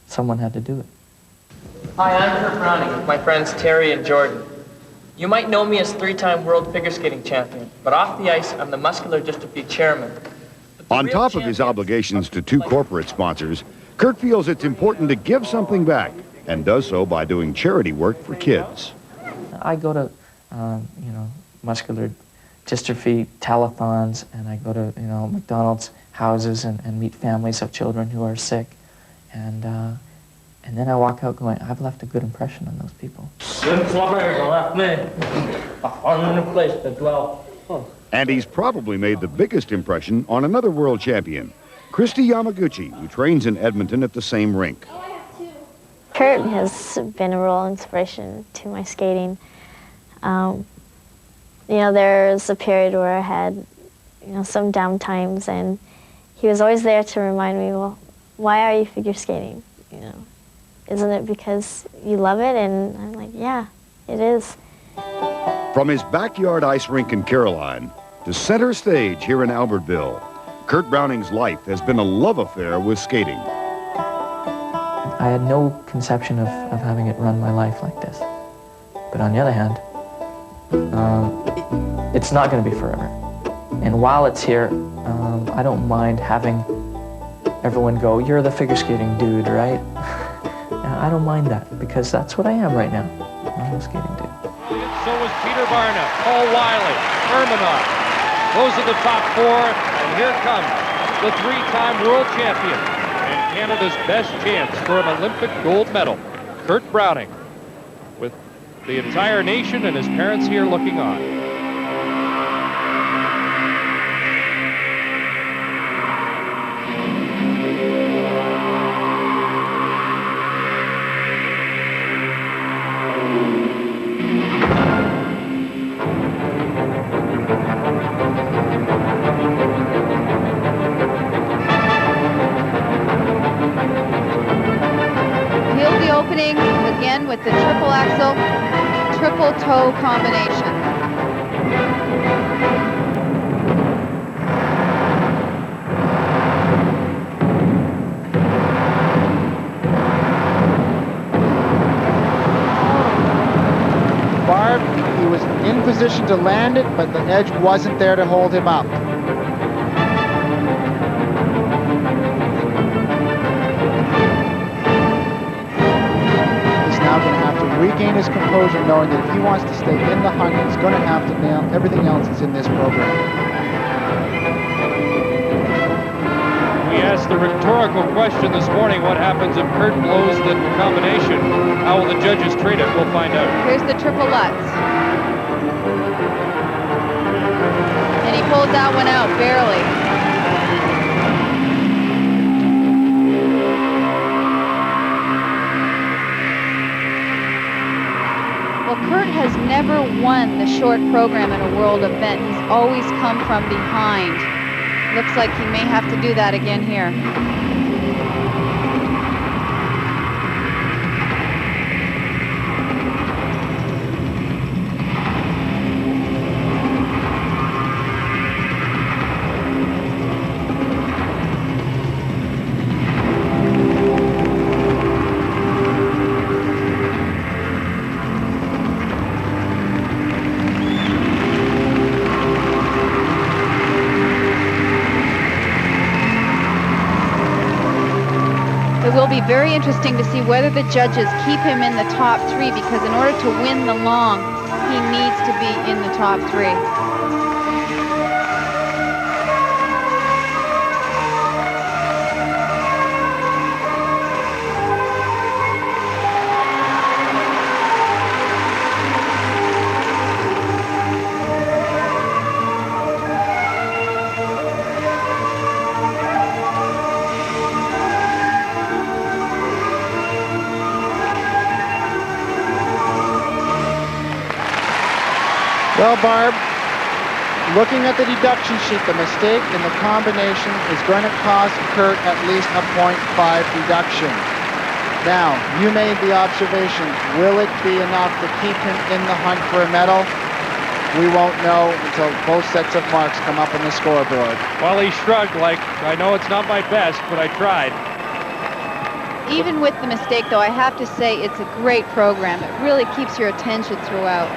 someone had to do it. Hi, I'm Kurt Browning with my friends Terry and Jordan. You might know me as three-time world figure skating champion, but off the ice, I'm the muscular dystrophy chairman. On top of his obligations to two corporate sponsors, Kurt feels it's important to give something back, and does so by doing charity work for kids. I go to, muscular dystrophy telethons, and I go to, McDonald's houses and meet families of children who are sick. And then I walk out going, I've left a good impression on those people. And he's probably made the biggest impression on another world champion, Christy Yamaguchi, who trains in Edmonton at the same rink. Kurt has been a real inspiration to my skating. There's a period where I had, some down times, and he was always there to remind me, well, why are you figure skating? Isn't it because you love it? And I'm like, yeah, it is. From his backyard ice rink in Caroline to center stage here in Albertville, Kurt Browning's life has been a love affair with skating. I had no conception of having it run my life like this. But on the other hand, it's not going to be forever. And while it's here, I don't mind having everyone go, "You're the figure skating dude, right?" I don't mind that, because that's what I am right now. I'm a skating dude. So was Petr Barna, Paul Wylie, Urmanov. Those are the top four, and here comes the three-time world champion and Canada's best chance for an Olympic gold medal, Kurt Browning, with the entire nation and his parents here looking on. Again with the triple axel, triple toe combination. Barb, he was in position to land it, but the edge wasn't there to hold him up. Regain his composure, knowing that if he wants to stay in the hunt, he's going to have to nail everything else that's in this program. We asked the rhetorical question this morning, what happens if Kurt blows the combination? How will the judges treat it? We'll find out. Here's the triple Lutz. And he pulls that one out, barely. won the short program in a world event. He's always come from behind. Looks like he may have to do that again here. It will be very interesting to see whether the judges keep him in the top 3, because in order to win the long, he needs to be in the top 3. Well, Barb, looking at the deduction sheet, the mistake in the combination is going to cost Kurt at least a 0.5 deduction. Now, you made the observation, will it be enough to keep him in the hunt for a medal? We won't know until both sets of marks come up on the scoreboard. Well, he shrugged like, I know it's not my best, but I tried. Even with the mistake, though, I have to say it's a great program. It really keeps your attention throughout.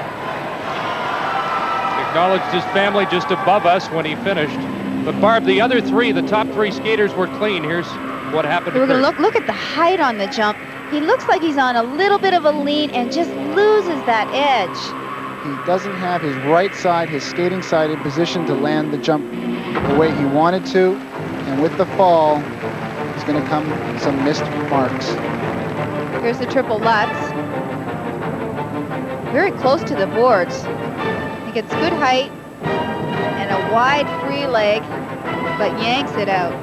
Acknowledged his family just above us when he finished. But Barb, the other 3, the top 3 skaters were clean. Here's what happened to We're Kurt. going to look at the height on the jump. He looks like he's on a little bit of a lean and just loses that edge. He doesn't have his right side, his skating side, in position to land the jump the way he wanted to. And with the fall, it's going to come some missed marks. Here's the triple Lutz. Very close to the boards. He gets good height and a wide free leg, but yanks it out.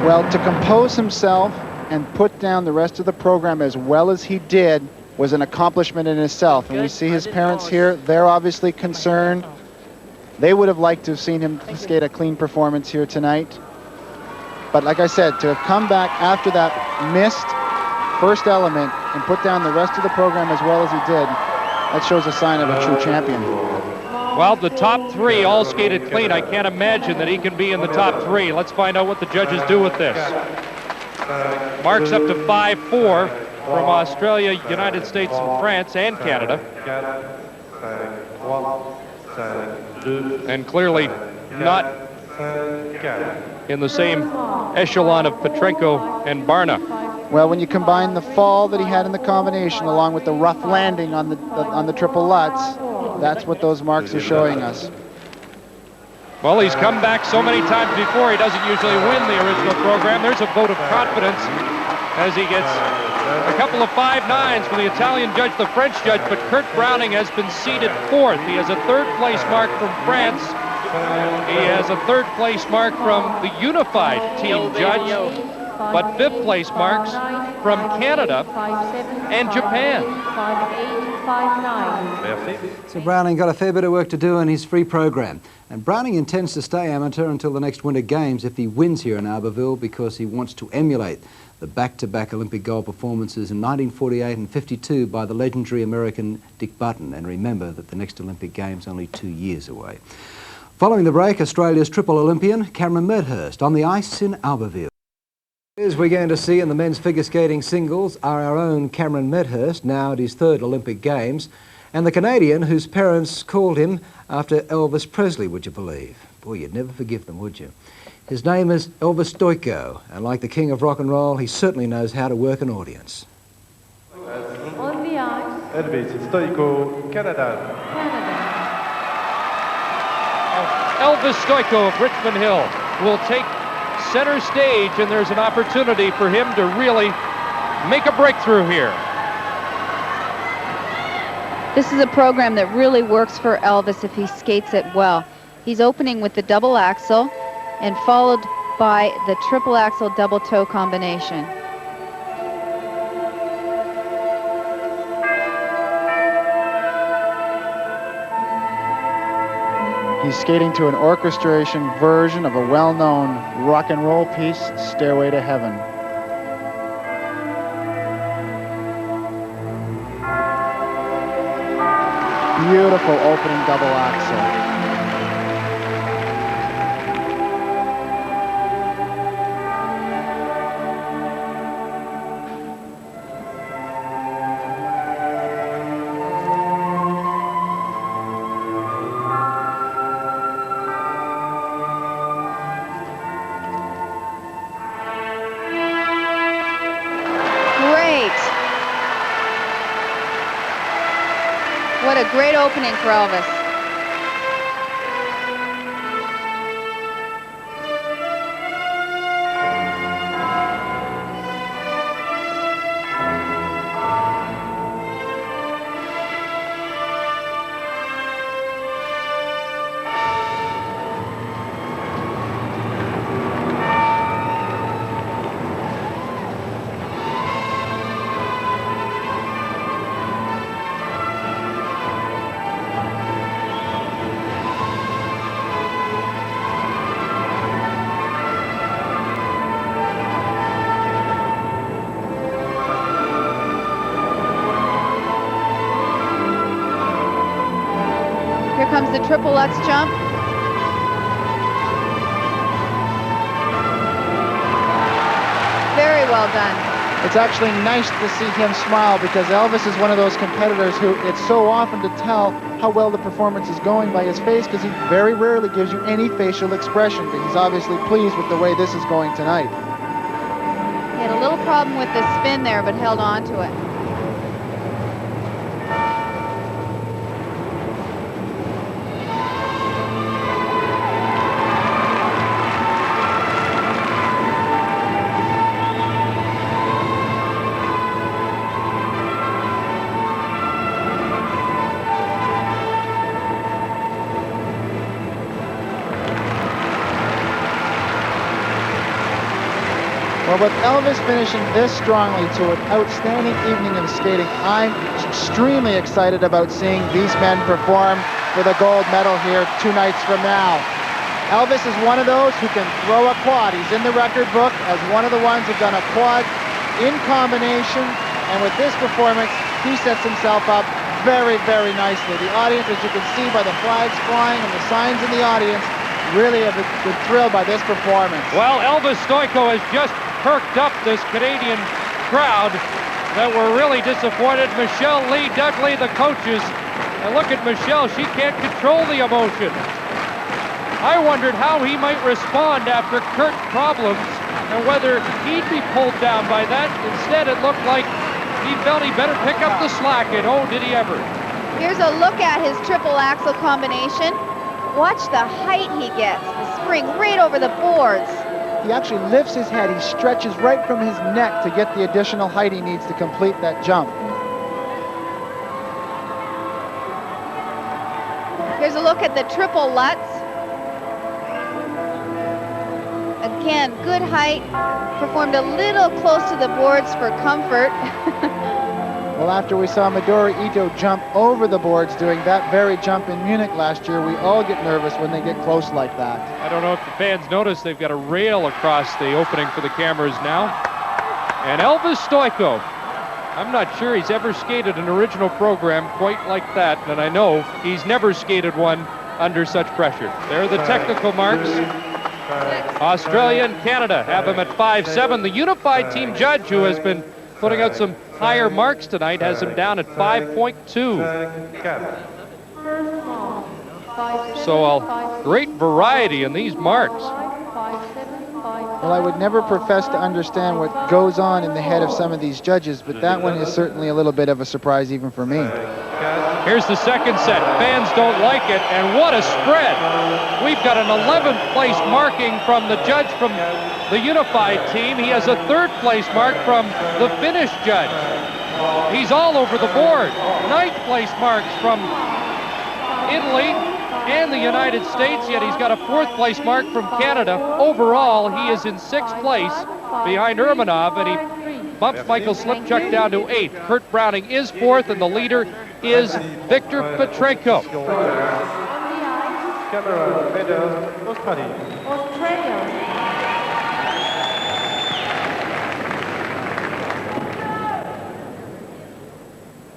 Well, to compose himself and put down the rest of the program as well as he did was an accomplishment in itself. And we see his parents here. They're obviously concerned. They would have liked to have seen him skate a clean performance here tonight. But like I said, to have come back after that missed first element and put down the rest of the program as well as he did, that shows a sign of a true champion. Well, the top 3 all skated clean. I can't imagine that he can be in the top 3. Let's find out what the judges do with this. Marks up to 5-4 from Australia, United States, and France, and Canada. And clearly not in the same echelon of Petrenko and Barna. Well, when you combine the fall that he had in the combination along with the rough landing on the triple Lutz, that's what those marks are showing us. Well, he's come back so many times before, he doesn't usually win the original program. There's a vote of confidence as he gets a couple of 5.9s from the Italian judge, the French judge, but Kurt Browning has been seated 4th. He has a 3rd place mark from France. He has a 3rd place mark from the unified team judge, but 5th place marks from Canada and Japan. So Browning got a fair bit of work to do in his free program. And Browning intends to stay amateur until the next Winter Games if he wins here in Albertville, because he wants to emulate the back-to-back Olympic gold performances in 1948 and 52 by the legendary American Dick Button. And remember that the next Olympic Games only 2 years away. Following the break, Australia's triple Olympian Cameron Medhurst on the ice in Albertville. As we're going to see in the men's figure skating singles are our own Cameron Medhurst, now at his 3rd Olympic Games, and the Canadian whose parents called him after Elvis Presley, would you believe? Boy, you'd never forgive them, would you? His name is Elvis Stojko, and like the king of rock and roll, he certainly knows how to work an audience. On the ice, Elvis Stojko, Canada. Elvis Stojko of Richmond Hill will take center stage, and there's an opportunity for him to really make a breakthrough here. This is a program that really works for Elvis if he skates it well. He's opening with the double axel and followed by the triple axel double toe combination. He's skating to an orchestration version of a well-known rock and roll piece, Stairway to Heaven. Beautiful opening double axel. What a great opening for Elvis. Comes the triple Lutz jump. Very well done. It's actually nice to see him smile because Elvis is one of those competitors who it's so often to tell how well the performance is going by his face because he very rarely gives you any facial expression, but he's obviously pleased with the way this is going tonight. He had a little problem with the spin there, but held on to it. Well, with Elvis finishing this strongly to an outstanding evening of skating, I'm extremely excited about seeing these men perform for the gold medal here 2 nights from now. Elvis is one of those who can throw a quad. He's in the record book as one of the ones who've done a quad in combination, and with this performance, he sets himself up very, very nicely. The audience, as you can see by the flags flying and the signs in the audience, really have been thrilled by this performance. Well, Elvis Stojko has just perked up this Canadian crowd that were really disappointed. Michelle Lee, Dudley, the coaches. And look at Michelle, she can't control the emotion. I wondered how he might respond after Kurt's problems and whether he'd be pulled down by that. Instead, it looked like he felt he better pick up the slack, and oh, did he ever. Here's a look at his triple axel combination. Watch the height he gets, the spring right over the boards. He actually lifts his head. He stretches right from his neck to get the additional height he needs to complete that jump. Here's a look at the triple Lutz. Again, good height. Performed a little close to the boards for comfort. Well, after we saw Midori Ito jump over the boards doing that very jump in Munich last year, we all get nervous when they get close like that. I don't know if the fans notice they've got a rail across the opening for the cameras now. And Elvis Stojko, I'm not sure he's ever skated an original program quite like that, and I know he's never skated one under such pressure. There are the technical marks. Australia and Canada have him at 5'7". The unified team judge, who has been putting out some higher marks tonight, has him down at 5.2. So a great variety in these marks. Well, I would never profess to understand what goes on in the head of some of these judges, but that one is certainly a little bit of a surprise even for me. Here's the second set. Fans don't like it, and what a spread. We've got an 11th place marking from the judge from the unified team. He has a 3rd place mark from the Finnish judge. He's all over the board. 9th place marks from Italy and the United States, yet he's got a 4th place mark from Canada. Overall, he is in 6th place behind Urmanov, and he bumps Michael Slipchuk down to 8th. Kurt Browning is 4th, and the leader is Viktor Petrenko. Cameron Medhurst, Australie. Australia.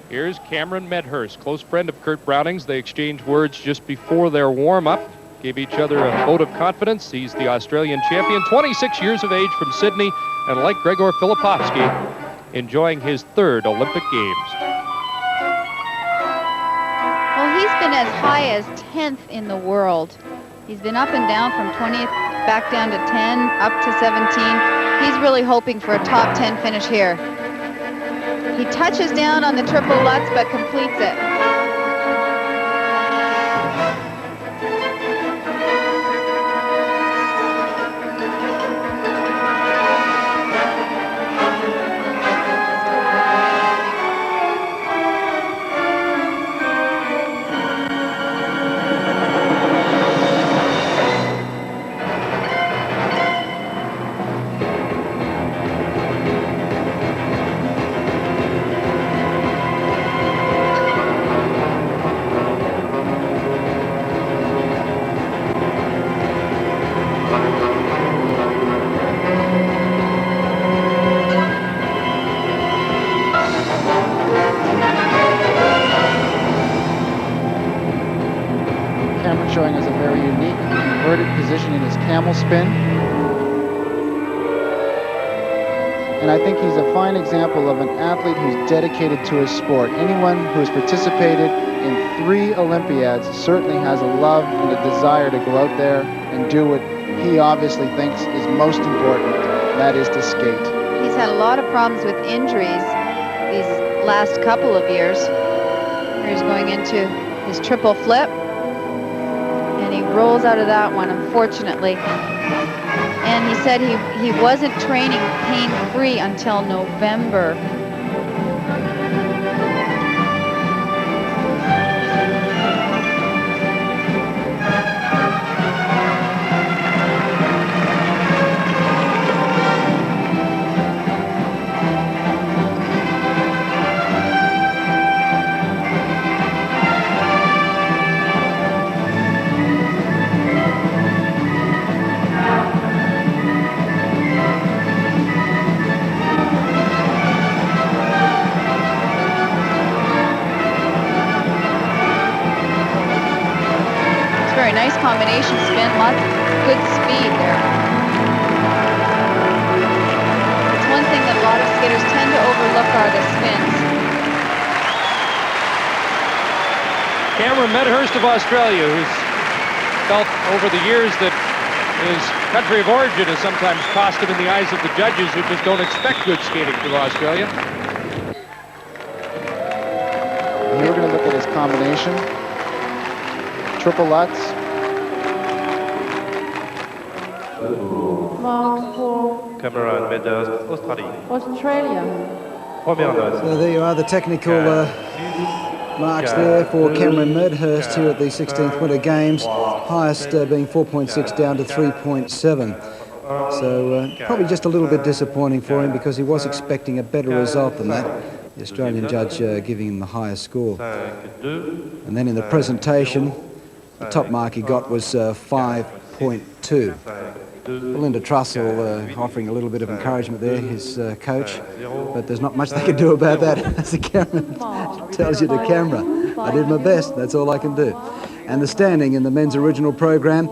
Here's Cameron Medhurst, close friend of Kurt Browning's. They exchanged words just before their warm-up, gave each other a vote of confidence. He's the Australian champion, 26 years of age from Sydney, and like Gregor Filipovsky, enjoying his third Olympic Games. Well, he's been as high as 10th in the world. He's been up and down from 20th, back down to 10, up to 17. He's really hoping for a top 10 finish here. He touches down on the triple Lutz, but completes it. Showing us a very unique inverted position in his camel spin. And I think he's a fine example of an athlete who's dedicated to his sport. Anyone who has participated in 3 Olympiads certainly has a love and a desire to go out there and do what he obviously thinks is most important, and that is to skate. He's had a lot of problems with injuries these last couple of years. Here he's going into his triple flip. He rolls out of that one, unfortunately. And he said he wasn't training pain-free until November. Nice combination spin, lots of good speed there. It's one thing that a lot of skaters tend to overlook are the spins. Cameron Medhurst of Australia, who's felt over the years that his country of origin has sometimes cost him in the eyes of the judges who just don't expect good skating from Australia. Here we're going to look at his combination. Triple Lutz. Cameron Medhurst, Australie. Australia. Première note. So there you are, the technical marks there for Cameron Medhurst here at the 16th Winter Games. Highest being 4.6 down to 3.7. So probably just a little bit disappointing for him because he was expecting a better result than that. The Australian judge giving him the highest score. And then in the presentation, the top mark he got was 5.2. Linda Trussell offering a little bit of encouragement there, his coach, but there's not much they can do about that, as the camera tells you to camera. I did my best, that's all I can do. And the standing in the men's original program,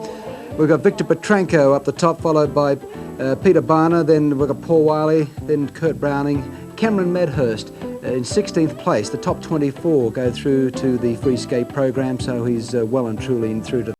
we've got Viktor Petrenko up the top, followed by Petr Barna, then we've got Paul Wylie, then Kurt Browning, Cameron Medhurst in 16th place. The top 24 go through to the free skate program, so he's well and truly in through to